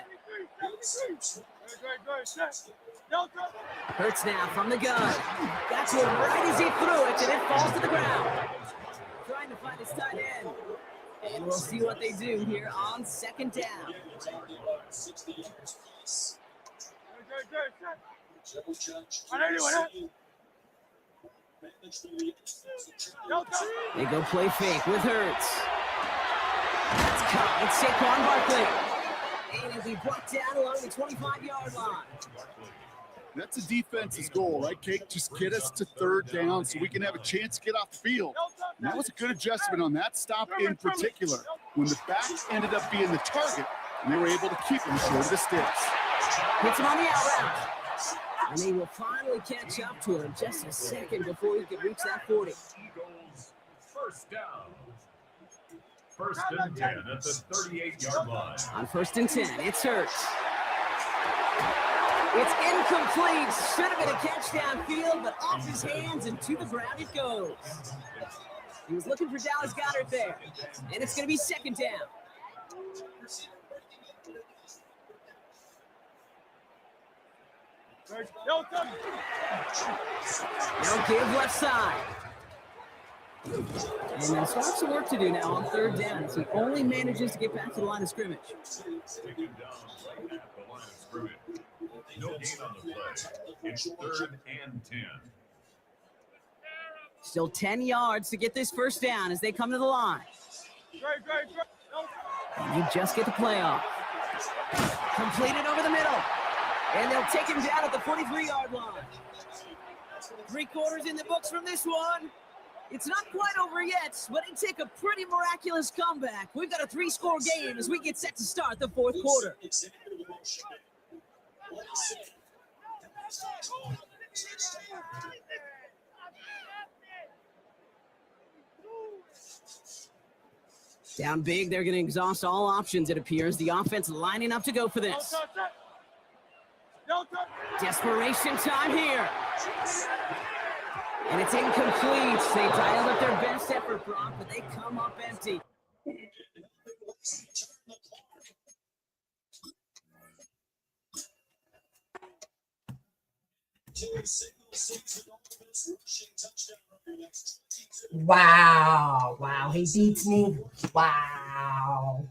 Speaker 2: Hurts now from the gun. Got to him right as he threw it, and it falls to the ground. Trying to find his tight end. And we'll see what they do here on second down. They go play fake with Hurts. That's caught. It's Saquon Barkley. And he'll be brought down along the 25-yard line.
Speaker 9: That's a defense's goal, right, Kate? Just get us to third down so we can have a chance to get off the field. And that was a good adjustment on that stop in particular, when the back ended up being the target, and they were able to keep him short of the sticks.
Speaker 2: Hits him on the out route. And they will finally catch up to him just a second before he can reach that 40.
Speaker 3: Eagles first down. First and 10 at the 38-yard line.
Speaker 2: On first and 10, it's Hurts. It's incomplete. Should have been a catch downfield, but off his hands and to the ground it goes. He was looking for Dallas Goedert there. And it's going to be second down. Now give left side. And there's some work to do now on third down as he only manages to get back to the line of scrimmage.
Speaker 3: Take him down right at the line of scrimmage. No gain on the play. It's third and 10.
Speaker 2: Still 10 yards to get this first down as they come to the line. And you just get the play off. Completed over the middle. And they'll take him down at the 43-yard line. 3 quarters in the books from this one. It's not quite over yet, but it take a pretty miraculous comeback. We've got a 3-score game as we get set to start the fourth quarter. Down big, they're going to exhaust all options, it appears. The offense lining up to go for this. Desperation time here. And it's incomplete. They dialed up their best effort, Brock, but they come up empty.
Speaker 1: Wow, he beats me. Wow.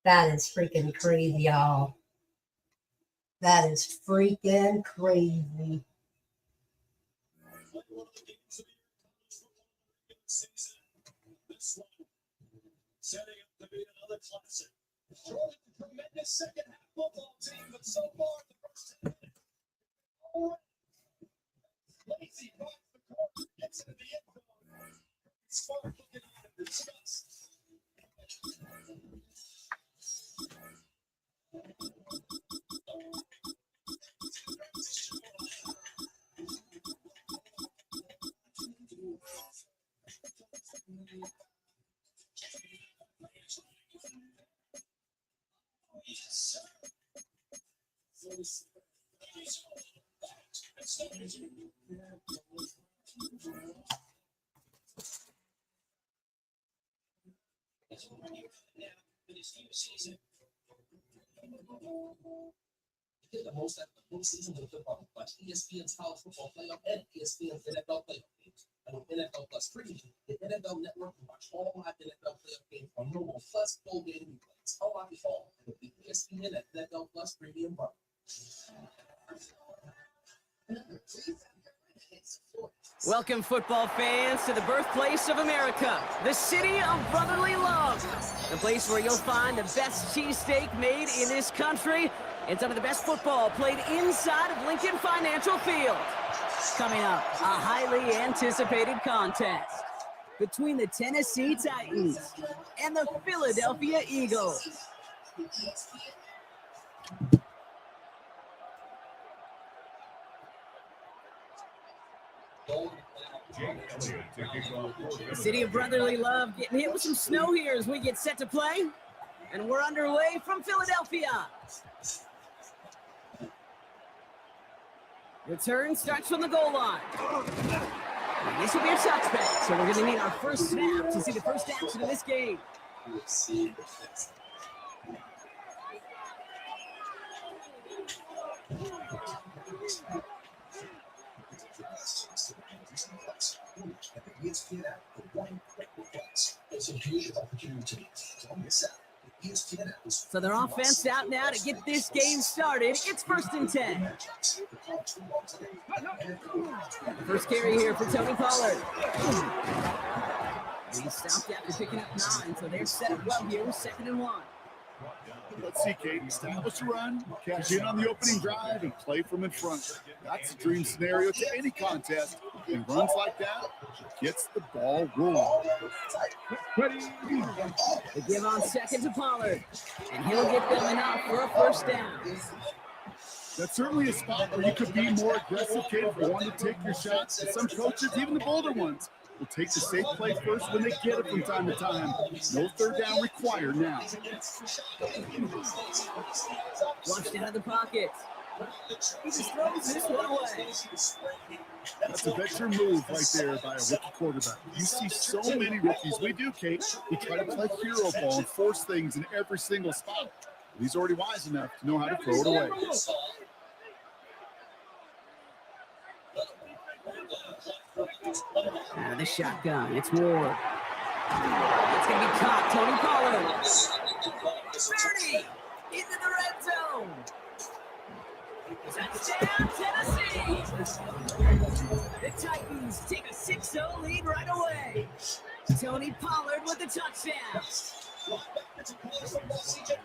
Speaker 1: That is freaking crazy, y'all. That is freaking crazy.
Speaker 7: Setting up to be another classic. Tremendous second half football team, but so far the first half. Lacy finds the corner, gets into the end zone. Smart looking at it, discuss.
Speaker 8: Get the most out of the postseason of the football. Watch ESPN's college football playoff and ESPN's NFL playoff games. And with NFL Plus Premium, the NFL Network can watch all live NFL playoff games on mobile plus full game replays. Unlock it all with the ESPN and NFL Plus Premium bundle.
Speaker 2: Welcome, football fans, to the birthplace of America, the city of brotherly love, the place where you'll find the best cheesesteak made in this country and some of the best football played inside of Lincoln Financial Field. Coming up, a highly anticipated contest between the Tennessee Titans and the Philadelphia Eagles. The city of brotherly love getting hit with some snow here as we get set to play. And we're underway from Philadelphia. Return starts from the goal line. And this will be a touchback, so we're going to need our first snap to see the first action of this game. So their offense out now to get this game started. It's 1st and 10. First carry here for Tony Pollard. He stopped after picking up 9, so they're set up well here with 2nd and 1.
Speaker 9: Let's see, Kate. Establish a run, cash in on the opening drive, and play from in front. That's a dream scenario to any contest. And runs like that gets the ball rolling.
Speaker 2: They give on 2nd to Pollard, and he'll get them enough for a first down.
Speaker 9: That's certainly a spot where you could be more aggressive, Kate, if you want to take your shots. And some coaches, even the bolder ones, will take the safe play first when they get it from time to time. No third down required now.
Speaker 2: Launched out of the pocket. He just throws this one away.
Speaker 9: That's a veteran move right there by a rookie quarterback. You see so many rookies. We do, Kate. We try to play hero ball and force things in every single spot. But he's already wise enough to know how to throw it away.
Speaker 2: Out of the shotgun, it's Ward. It's going to be caught. Tony Pollard. 30 into the red zone. Touchdown, Tennessee. The Titans take a 6-0 lead right away. Tony Pollard with the touchdown.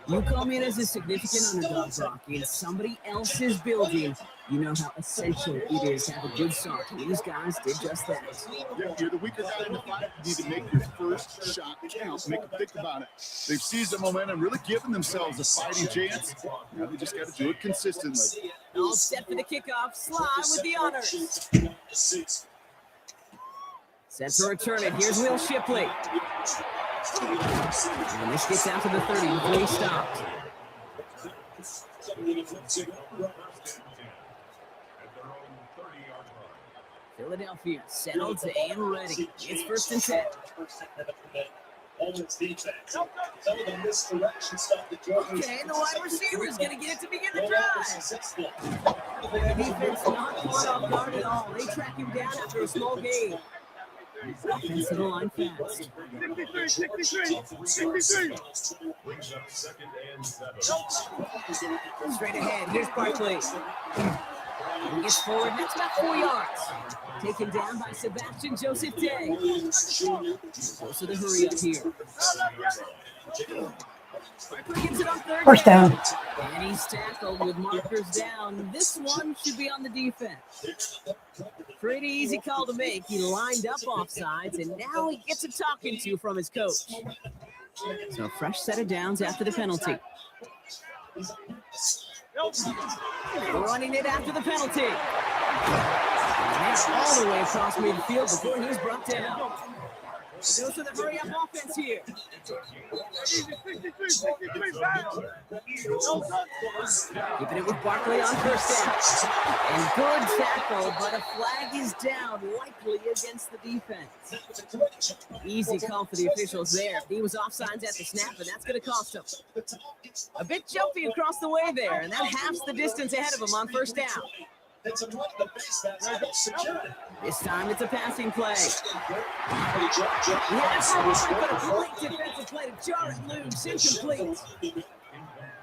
Speaker 2: You come in as a significant underdog, Rocky, in somebody else's building. You know how essential it is to have a good start. And these guys did just that.
Speaker 9: Yeah, you're the weaker guy in the fight. You need to make your first shot count. Make them think about it. They've seized the momentum, really given themselves a fighting chance. Now they just got to do it consistently.
Speaker 2: All set for the kickoff. Sly with the honors. Set to return it. Here's Will Shipley. And this gets out to the 30 before he stopped. Philadelphia settled and ready. It's 1st and 10. Okay, the wide receiver is going to get it to begin the drive. The defense not caught off guard at all. They track him down after a small gain. Offensive line fast.
Speaker 6: 63.
Speaker 3: Brings up 2nd and 7.
Speaker 2: Straight ahead. Here's Barkley. He gets forward. That's about 4 yards. Taken down by Sebastian Joseph Day. Close to the hurry up here. Barkley gets it on 3rd
Speaker 1: 1st down.
Speaker 2: And he's tackled with markers down. This one should be on the defense. Pretty easy call to make. He lined up offsides, and now he gets a talking to from his coach. So a fresh set of downs after the penalty. Running it after the penalty. And that's all the way across midfield before he's brought down. It goes to the hurry-up offense here. Keeping it with Barkley on 1st down. And good tackle, but a flag is down, likely against the defense. Easy call for the officials there. He was offsides at the snap, and that's going to cost him. A bit jumpy across the way there, and that halves the distance ahead of him on 1st down. This time it's a passing play. Yeah, but a great defensive play to jar it loose, incomplete.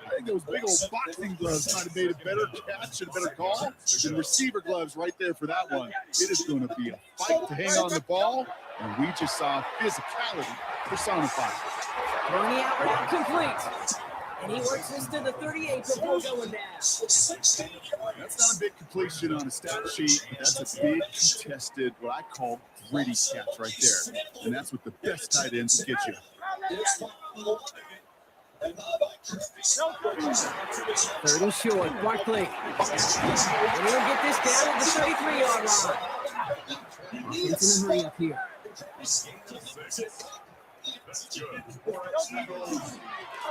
Speaker 9: I think those big old boxing gloves might have made a better catch and a better call than receiver gloves right there for that one. It is going to be a fight to hang on the ball, and we just saw physicality personified.
Speaker 2: Throwing the out route complete. And he works this to the 38 before going down.
Speaker 9: That's not a big completion on a stat sheet. That's a big contested, what I call gritty catch right there. And that's what the best tight ends will get you.
Speaker 2: 30 short, Barkley. And he'll get this down at the 33-yard line. Offense in a hurry up here.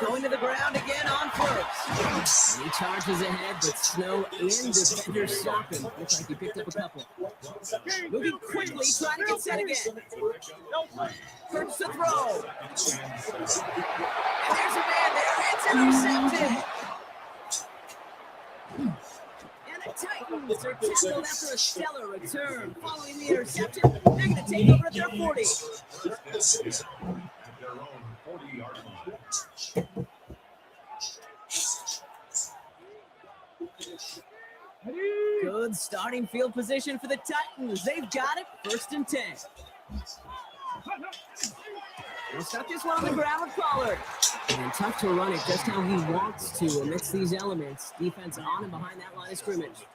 Speaker 2: Going to the ground again on 1st. He charges ahead, but Snow and defenders stop him. Looks like he picked up a couple. Moving quickly, trying to get set again. First to throw. And there's a man there. It's intercepted. And the Titans are tackled after a stellar return. Following the interception, they're going to take over at their 40.
Speaker 3: Their own 40-yard line.
Speaker 2: Good starting field position for the Titans. They've got it. 1st and 10. We'll start this one on the ground with Pollard. And tough to run it just how he wants to amidst these elements. Defense on and behind that line of scrimmage.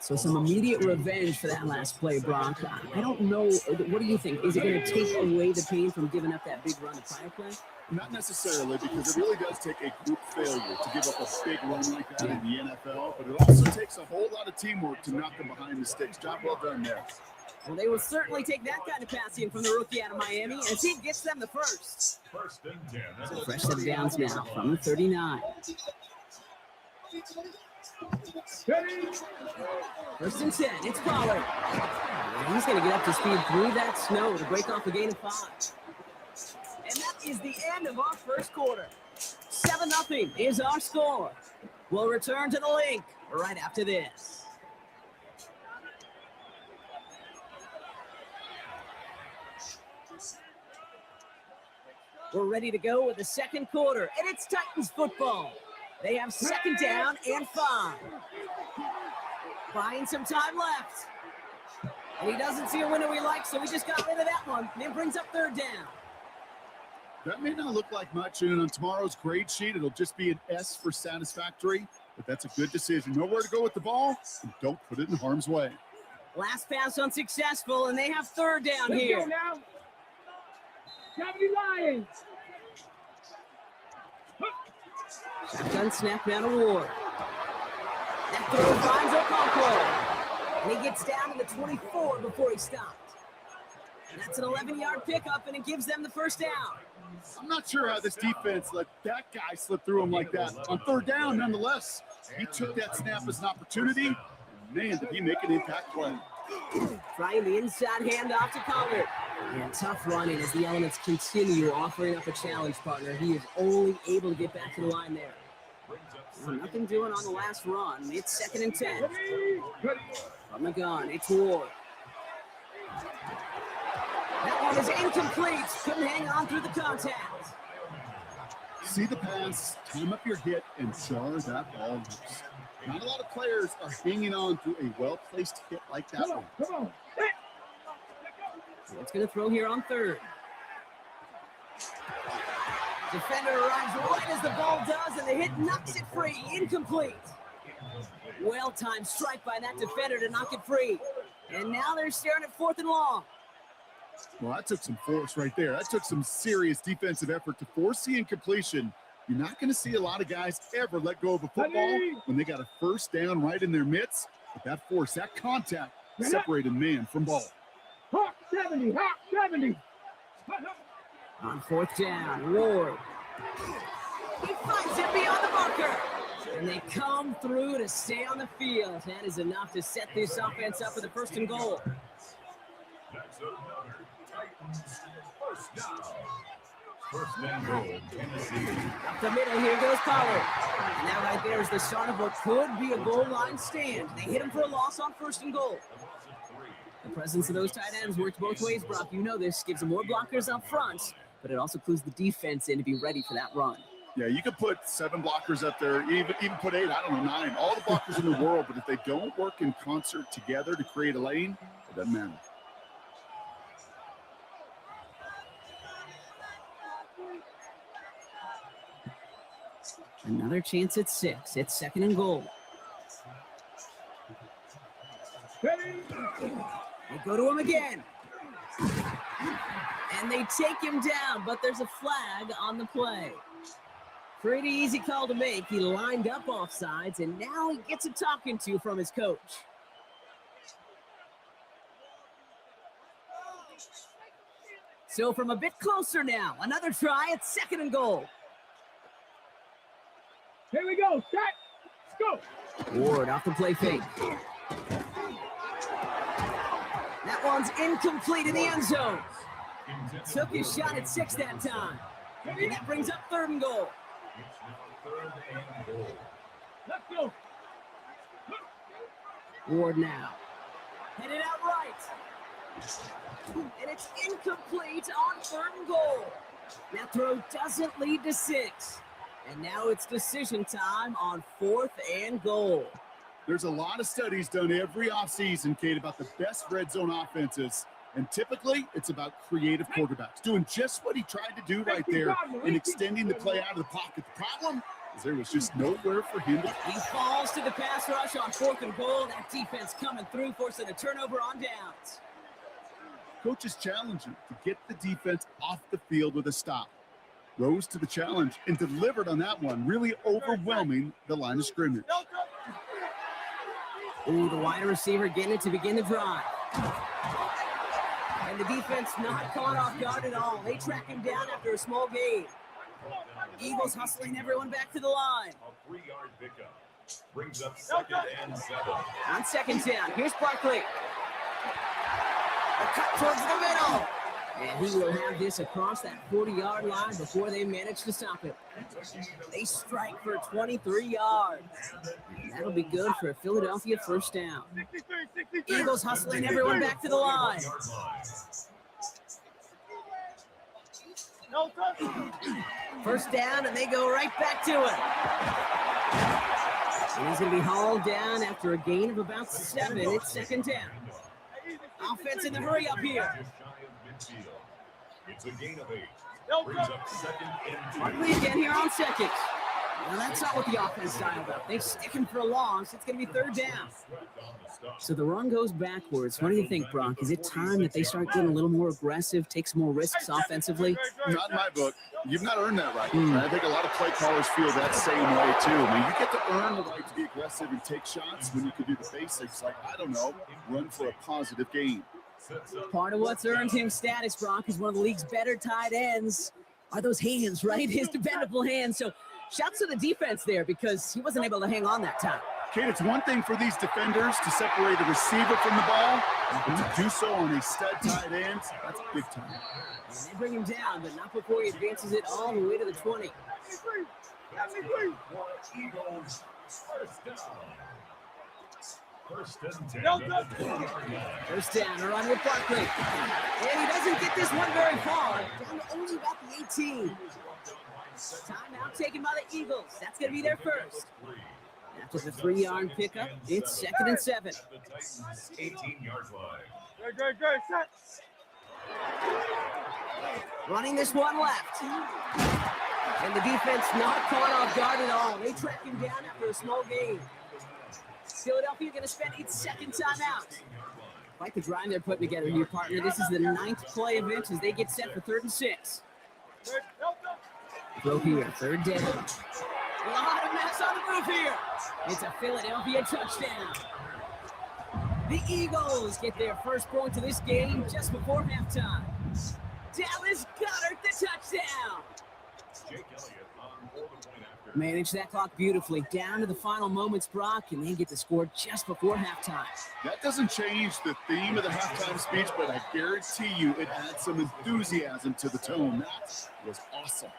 Speaker 2: So some immediate revenge for that last play, Brock. I don't know. What do you think? Is it going to take away the pain from giving up that big run the prior play?
Speaker 9: Not necessarily, because it really does take a group failure to give up a big run like that in the NFL, but it also takes a whole lot of teamwork to knock them behind the sticks. Job well done there.
Speaker 2: Well, they will certainly take that kind of passing from the rookie out of Miami as he gets them the first.
Speaker 3: 1st and 10.
Speaker 2: So fresh set of downs now from the 39. 1st and 10. It's Pollard. And he's going to get up to speed through that snow to break off a gain of 5. And that is the end of our first quarter. 7-0 is our score. We'll return to the link right after this. We're ready to go with the second quarter, and it's Titans football. They have 2nd down and 5. Buying some time left. And he doesn't see a window he likes, so he just got rid of that one. And it brings up 3rd down.
Speaker 9: That may not look like much, and on tomorrow's grade sheet, it'll just be an S for satisfactory, but that's a good decision. Know where to go with the ball, and don't put it in harm's way.
Speaker 2: Last pass unsuccessful, and they have third down
Speaker 6: Let's
Speaker 2: here.
Speaker 6: go now. 70 Lions.
Speaker 2: Shotgun snap down to Ward. That throw finds Okonkwo. And he gets down to the 24 before he stopped. That's an 11-yard pickup, and it gives them the first down.
Speaker 9: I'm not sure how this defense let that guy slip through him like that. On third down, nonetheless, he took that snap as an opportunity. Man, did he make an impact play.
Speaker 2: Trying the inside handoff to Collard. And tough running as the Elements continue offering up a challenge partner. He is only able to get back to the line there. Well, nothing doing on the last run. It's 2nd and 10. From the gun, it's Ward. That one is incomplete. Couldn't hang on through the contact.
Speaker 9: See the pass, time up your hit, and jar that ball loose. Not a lot of players are hanging on to a well-placed hit like that one.
Speaker 6: Come on.
Speaker 2: It's going to throw here on third. Defender arrives right as the ball does, and the hit knocks it free. Incomplete. Well-timed strike by that defender to knock it free. And now they're staring at 4th and long.
Speaker 9: Well, that took some force right there. That took some serious defensive effort to force the incompletion. You're not going to see a lot of guys ever let go of a football when they got a first down right in their midst. But that force, that contact, separated man from ball.
Speaker 6: Hawk 70.
Speaker 2: On 4th down, Ward. He finds it beyond the marker. And they come through to stay on the field. That is enough to set this offense up for the 1st and goal.
Speaker 3: That's another Titans first down. 1st and goal, Tennessee.
Speaker 2: Up the middle, here goes Pollard. And that right there is the start of what could be a goal line stand. They hit him for a loss on 1st and goal. The presence of those tight ends works both ways, Brock. You know this. Gives them more blockers up front, but it also clues the defense in to be ready for that run.
Speaker 9: Yeah, you could put 7 blockers up there, even put 8, I don't know, 9. All the blockers in the world, but if they don't work in concert together to create a lane, it doesn't matter.
Speaker 2: Another chance at 6. It's 2nd and goal. They go to him again. And they take him down, but there's a flag on the play. Pretty easy call to make. He lined up offsides, and now he gets a talking to from his coach. So from a bit closer now, another try at 2nd and goal.
Speaker 6: Here we go. Set. Let's go.
Speaker 2: Ward off the play fake. That one's incomplete in the end zone. Took his shot at 6 that time. And that brings up 3rd and goal.
Speaker 6: Let's go.
Speaker 2: Ward now. Headed out right. And it's incomplete on 3rd and goal. That throw doesn't lead to 6. And now it's decision time on 4th and goal.
Speaker 9: There's a lot of studies done every offseason, Kate, about the best red zone offenses. And typically, it's about creative quarterbacks doing just what he tried to do right there and extending the play out of the pocket. The problem is there was just nowhere for him to.
Speaker 2: He falls to the pass rush on 4th and goal. That defense coming through, forcing a turnover on downs.
Speaker 9: Coaches challenge him to get the defense off the field with a stop. Rose to the challenge and delivered on that one, really overwhelming the line of scrimmage.
Speaker 2: Ooh, the wide receiver getting it to begin the drive. And the defense not caught off guard at all. They track him down after a small gain. Eagles hustling everyone back to the line.
Speaker 3: A 3-yard pickup brings up 2nd and 7.
Speaker 2: On 2nd down, here's Barkley. A cut towards the middle. And he will have this across that 40-yard line before they manage to stop it. They strike for 23 yards. And that'll be good for a Philadelphia first down. Eagles hustling everyone back to the line. First down, and they go right back to it. And he's going to be hauled down after a gain of about 7. It's 2nd down. Offense in the hurry up here.
Speaker 3: It's a gain of 8. Brings up second and
Speaker 2: Barkley again here on second. Well, that's not what the offense dialed up. They stick him for a long, so it's going to be third down. So the run goes backwards. What do you think, Brock? Is it time that they start getting a little more aggressive, take some more risks offensively?
Speaker 9: Not in my book. You've not earned that right. I think a lot of play callers feel that same way, too. I mean, you get to earn the right to be aggressive and take shots when you can do the basics, like, I don't know, run for a positive gain.
Speaker 2: Part of what's earned him status, Brock, is one of the league's better tight ends. Are those hands, right? His dependable hands. So shouts to the defense there because he wasn't able to hang on that time.
Speaker 9: Kate, it's one thing for these defenders to separate a receiver from the ball, but to do so on a stud tight end, that's big time.
Speaker 2: And they bring him down, but not before he advances it all the way to the 20.
Speaker 3: Eagles first down. First and 10.
Speaker 2: First down, a run with Barkley. And he doesn't get this one very far. Down to only about the 18. Timeout taken by the Eagles. That's going to be their first. After the 3-yard pickup, it's second and 7.
Speaker 3: The Titans 18-yard line.
Speaker 6: Good, set.
Speaker 2: Running this one left. And the defense not caught off guard at all. They track him down after a small gain. Philadelphia going to spend its second timeout. Like the drive they're putting together here, partner. This is the 9th play of it as they get set for 3rd and 6. Throw here, 3rd down. A lot of mess on the move here. It's a Philadelphia touchdown. The Eagles get their first point of this game just before halftime. Dallas Goedert the touchdown.
Speaker 3: Jake Elliott on for the point after.
Speaker 2: Manage that clock beautifully down to the final moments, Brock, and then get the score just before halftime.
Speaker 9: That doesn't change the theme of the halftime speech, but I guarantee you it adds some enthusiasm to the tone. That was awesome.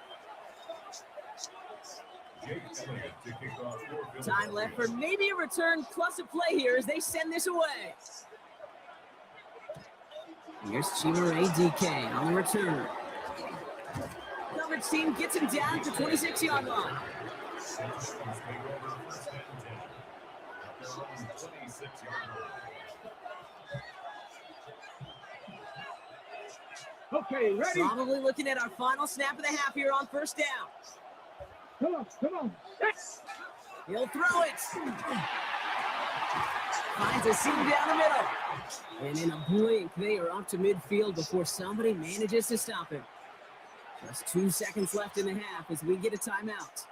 Speaker 3: Jake Elliott to kick off for
Speaker 2: Time left for maybe a return plus a play here as they send this away. Here's Chimere DK on the return. Coverage team gets him down to 26-yard line.
Speaker 6: Okay, ready?
Speaker 2: Probably looking at our final snap of the half here on first down.
Speaker 6: Come on. Yes.
Speaker 2: He'll throw it. Finds a seam down the middle. And in a blink, they are up to midfield before somebody manages to stop him. Just 2 seconds left in the half as we get a timeout.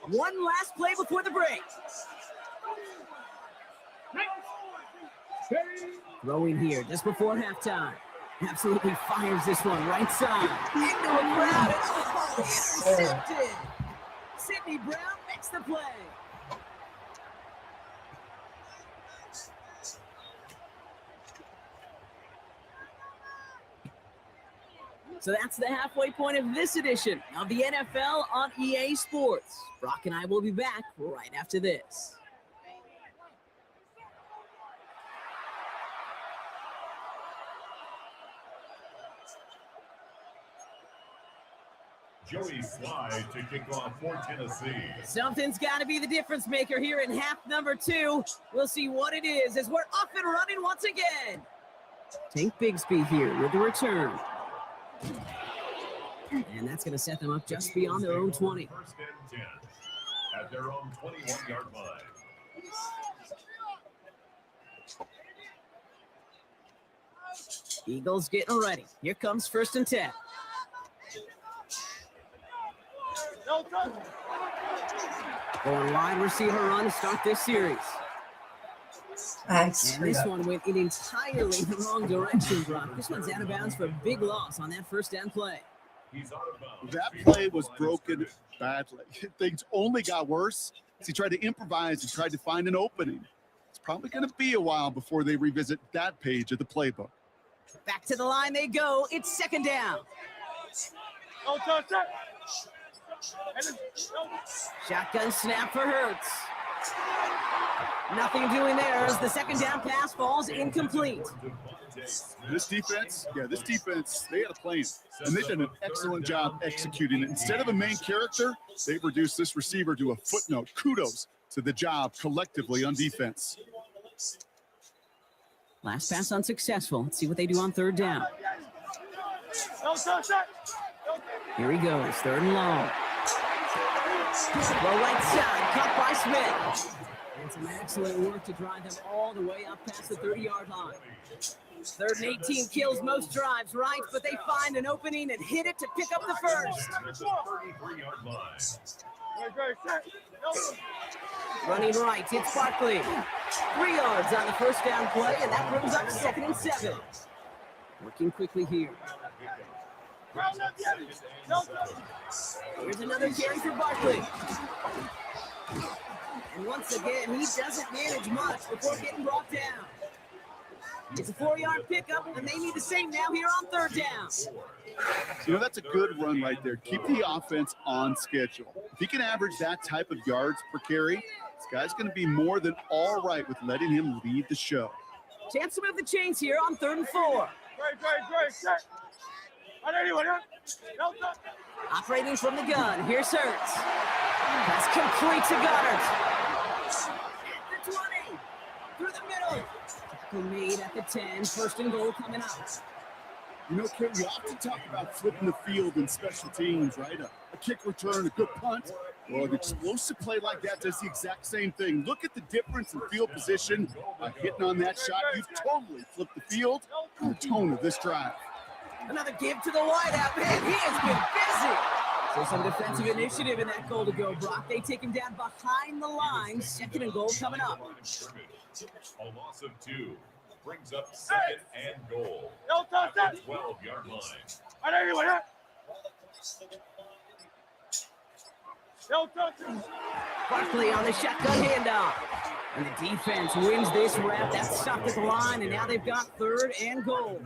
Speaker 2: One last play before the break. Throwing here just before halftime. Absolutely fires this one right side. Into a crowd. And intercepted. Sidney Brown makes the play. So that's the halfway point of this edition of the NFL on EA Sports. Brock and I will be back right after this.
Speaker 3: Joey Slye to kick off for Tennessee.
Speaker 2: Something's got to be the difference maker here in half number 2. We'll see what it is as we're off and running once again. Tank Bigsby here with the return. And that's going to set them up just beyond their own 20.
Speaker 3: First and 10 at their own 21-yard line.
Speaker 2: Eagles getting ready. Here comes first and 10. Going wide receiver run to start this series. And this one went in entirely the wrong direction, Brock. This one's out of bounds for a big loss on that first down play.
Speaker 9: That play was broken badly. Things only got worse as he tried to improvise and tried to find an opening. It's probably going to be a while before they revisit that page of the playbook.
Speaker 2: Back to the line they go. It's second down. Shotgun snap for Hurts. Nothing doing there as the second down pass falls incomplete.
Speaker 9: This defense, they had a plan, and they've done an excellent job executing it. Instead of a main character, they've reduced this receiver to a footnote. Kudos to the job collectively on defense.
Speaker 2: Last pass unsuccessful. Let's see what they do on third down. Here he goes, third and long. Well, right side, caught by Smith. And some excellent work to drive them all the way up past the 30-yard line. Third and 18 kills most drives, right? But they find an opening and hit it to pick up the first. Running right, it's Barkley. 3 yards on the first down play, and that brings up 2nd and 7. Working quickly here. Here's another carry for Barkley. And once again, he doesn't manage much before getting brought down. It's a 4-yard pickup, and they need the same now here on third down.
Speaker 9: You know, that's a good run right there. Keep the offense on schedule. If he can average that type of yards per carry, this guy's going to be more than all right with letting him lead the show.
Speaker 2: Chance to move the chains here on 3rd and 4. Operating from the gun, here's Hurts. That's complete to Goddard. At the 20, through the middle. Tackle made at the 10, 1st and goal coming out.
Speaker 9: You know, Kate, we often talk about flipping the field in special teams, right? A kick return, a good punt. Well, an explosive play like that does the exact same thing. Look at the difference in field position. Hitting on that shot, you've totally flipped the field and the tone of this drive.
Speaker 2: Another give to the wideout, man. He has been busy. So some defensive initiative in that goal to go, Brock. They take him down behind the line. 2nd and goal coming up.
Speaker 3: A loss of 2 brings up 2nd and goal. At the 12-yard line.
Speaker 2: Barkley on the shotgun handoff. And the defense wins this rep. That's stopped at the line, and now they've got 3rd and goal.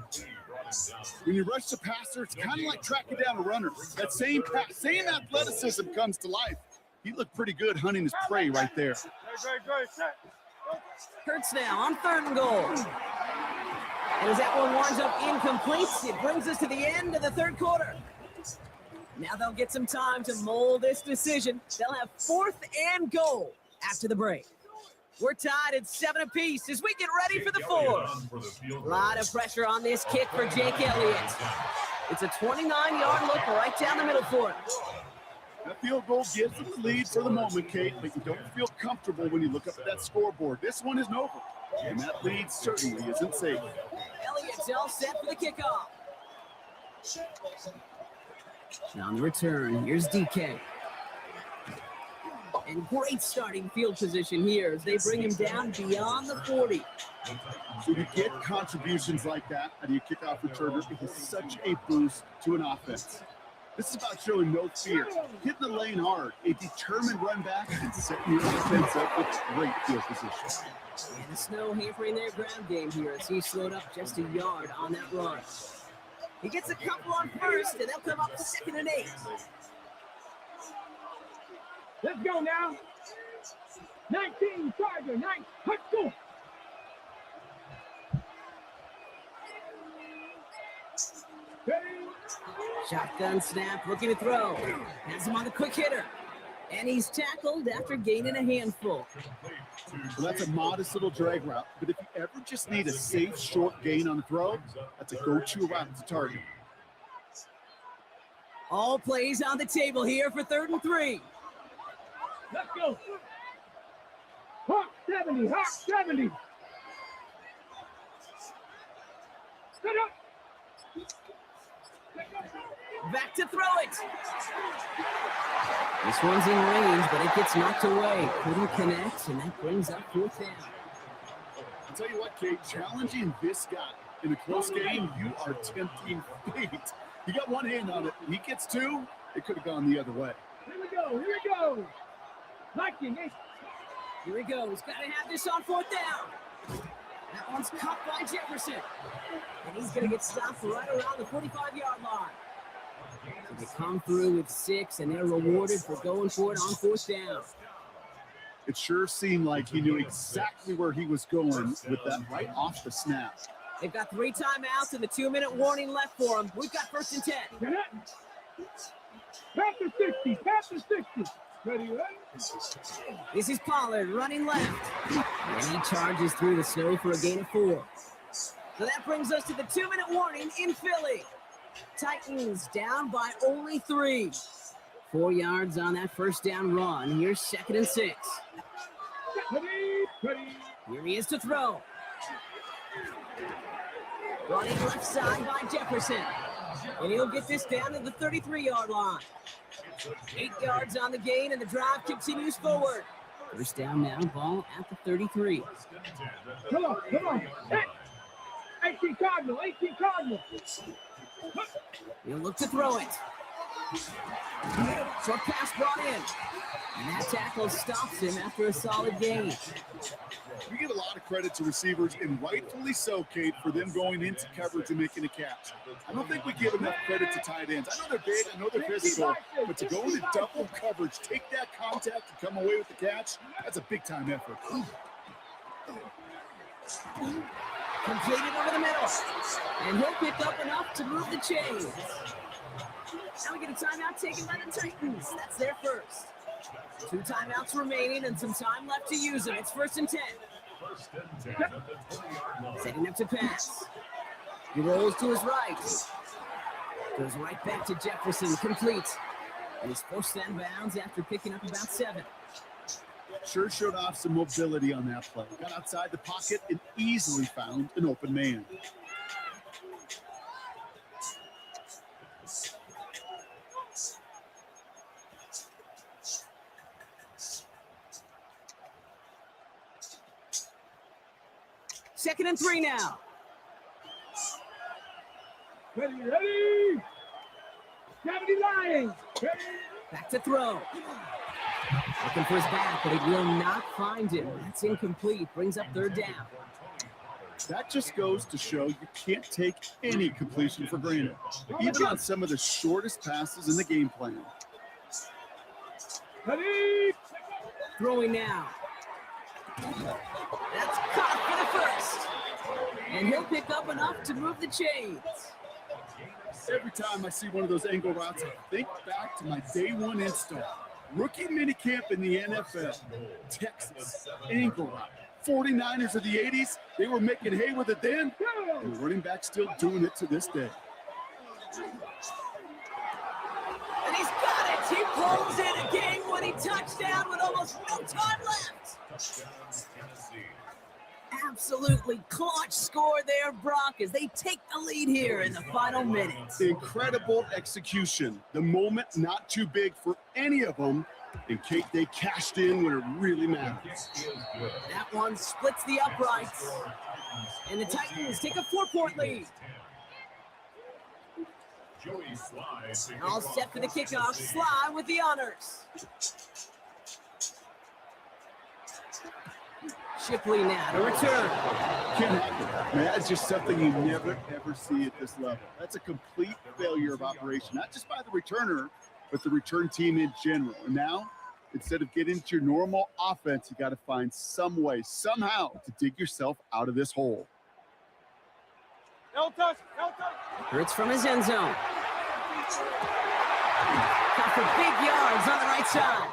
Speaker 9: When you rush the passer, it's kind of like tracking down a runner. That same pass, same athleticism comes to life. He looked pretty good hunting his prey right there.
Speaker 2: Hurts now on 3rd and goal. And as that one winds up incomplete, it brings us to the end of the 3rd quarter. Now they'll get some time to mold this decision. They'll have 4th and goal after the break. We're tied at 7 apiece as we get ready for the 4th. A lot of pressure on this kick for Jake Elliott. It's a 29-yard look right down the middle for him.
Speaker 9: That field goal gives them the lead for the moment, Kate, but you don't feel comfortable when you look up at that scoreboard. This one isn't over, and that lead certainly isn't safe.
Speaker 2: Elliott's all set for the kickoff. On the return, here's DK. And great starting field position here as they bring him down beyond the 40.
Speaker 9: So you get contributions like that out of your kickoff returner. It is such a boost to an offense. This is about showing no fear, hitting the lane hard, a determined run back, and setting your offense up with great field position.
Speaker 2: And the snow hampering their ground game here as he slowed up just a yard on that run. He gets a couple on 1st, and they'll come up 2nd and 8.
Speaker 6: Let's go now. 19, Charger, 9, let's go.
Speaker 2: Shotgun snap, looking to throw. Has him on the quick hitter. And he's tackled after gaining a handful.
Speaker 9: Well, that's a modest little drag route, but if you ever just need a safe, short gain on the throw, that's a go-to route to target.
Speaker 2: All plays on the table here for 3rd and 3.
Speaker 6: Let's go. Hawk 70, Hawk 70. Set up.
Speaker 2: Back to throw it. This one's in range, but it gets knocked away. Couldn't connect, and that brings up 4th down.
Speaker 9: I'll tell you what, Kate, challenging this guy in a close game, you are tempting fate. He got one hand on it. He gets 2. It could have gone the other way.
Speaker 6: Here we go, here we go. Liking it.
Speaker 2: Here he goes. Got to have this on 4th down. That one's caught by Jefferson. And he's going to get stopped right around the 45-yard line. So they come through with 6, and they're rewarded for going for it on 4th down.
Speaker 9: It sure seemed like he knew exactly where he was going with that right off the snap.
Speaker 2: They've got 3 timeouts and the 2-minute warning left for them. We've got 1st and 10.
Speaker 6: Pass the 60, pass the 60. Ready, ready?
Speaker 2: This is Pollard running left. And he charges through the snow for a gain of 4. So that brings us to the 2-minute warning in Philly. Titans down by only 3. 4 yards on that first down run. Here's 2nd and 6. Here he is to throw. Running left side by Jefferson. And he'll get this down to the 33-yard line. 8 yards on the gain, and the drive continues forward. First down now, ball at the 33.
Speaker 6: Come on. Hey. 18 Cardinal.
Speaker 2: He'll look to throw it. Short pass brought in. And that tackle stops him after a solid gain.
Speaker 9: We give a lot of credit to receivers, and rightfully so, Kate, for them going into coverage and making a catch. I don't think we give enough credit to tight ends. I know they're big, I know they're physical, but to go into double coverage, take that contact, and come away with the catch, that's a big-time effort.
Speaker 2: Completed over the middle. And he'll pick up enough to move the chains. Now we get a timeout taken by the Titans. That's their first. 2 timeouts remaining and some time left to use them. It's 1st and 10. Setting up to pass. He rolls to his right. Goes right back to Jefferson. Complete. And he's forced out of bounds after picking up about 7.
Speaker 9: Sure showed off some mobility on that play. Got outside the pocket and easily found an open man.
Speaker 2: Second and 3 now.
Speaker 6: Ready. 70 Lions. Ready.
Speaker 2: Back to throw. Looking for his back, but he will not find him. That's incomplete. Brings up 3rd down.
Speaker 9: That just goes to show you can't take any completion for granted, even on some of the shortest passes in the game plan.
Speaker 6: Ready.
Speaker 2: Throwing now. That's caught for the first. And he'll pick up enough to move the chains.
Speaker 9: Every time I see one of those angle routes, I think back to my day 1 install. Rookie minicamp in the NFL. Texas, angle route. 49ers of the 80s, they were making hay with it then. And the running back still doing it to this day.
Speaker 2: And he's got it. He pulls in a game-winning touchdown with almost no time left. Absolutely clutch score there, Brock, as they take the lead here in the final minutes.
Speaker 9: Incredible execution. The moment not too big for any of them. And Kate, they cashed in when it really matters.
Speaker 2: That one splits the uprights. And the Titans take a 4-point lead. All set for the kickoff. Sly with the honors. Shipley now to return.
Speaker 9: Man, that's just something you never, ever see at this level. That's a complete failure of operation, not just by the returner, but the return team in general. And now, instead of getting to your normal offense, you got to find some way, somehow, to dig yourself out of this hole.
Speaker 6: No touch.
Speaker 2: Hurts from his end zone. Got for big yards on the right side.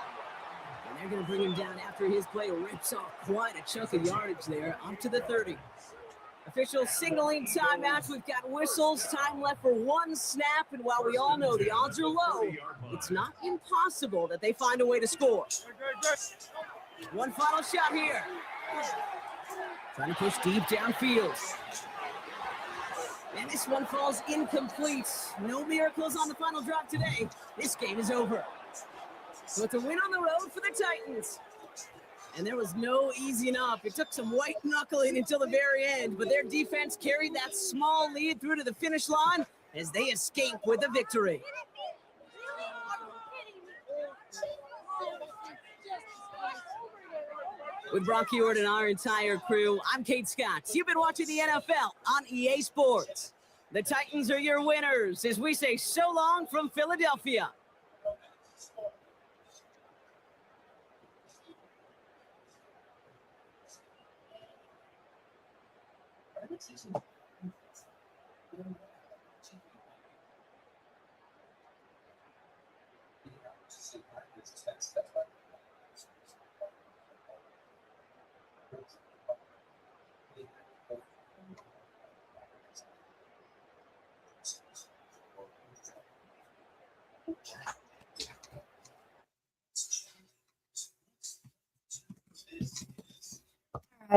Speaker 2: And they're going to bring him down after his play rips off quite a chunk of yardage there, up to the 30. Officials signaling timeouts. We've got whistles. Time left for 1 snap. And while we all know the odds are low, it's not impossible that they find a way to score. One final shot here. Trying to push deep downfield. And this one falls incomplete. No miracles on the final drive today. This game is over. So it's a win on the road for the Titans. And there was no easing up. It took some white knuckling until the very end, but their defense carried that small lead through to the finish line as they escape with a victory. With Brock Ewart and our entire crew, I'm Kate Scott. You've been watching the NFL on EA Sports. The Titans are your winners as we say so long from Philadelphia.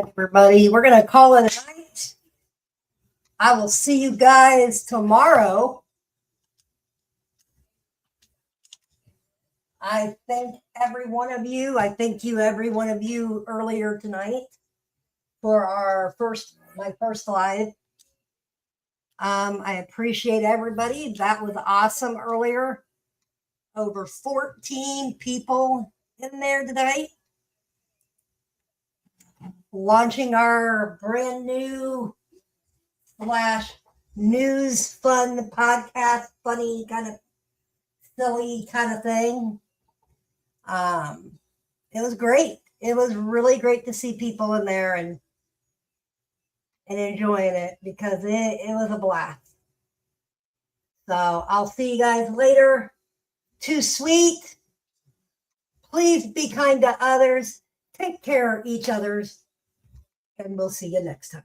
Speaker 1: everybody. We're going to call it a night. I will see you guys tomorrow. I thank every one of you. I thank you, every one of you, earlier tonight for my first live. I appreciate everybody. That was awesome earlier. Over 14 people in there tonight. Launching our brand new / news fun podcast, funny kind of silly kind of thing. It was great. It was really great to see people in there and enjoying it because it was a blast. So I'll see you guys later. Too sweet. Please be kind to others. Take care of each other's. And we'll see you next time.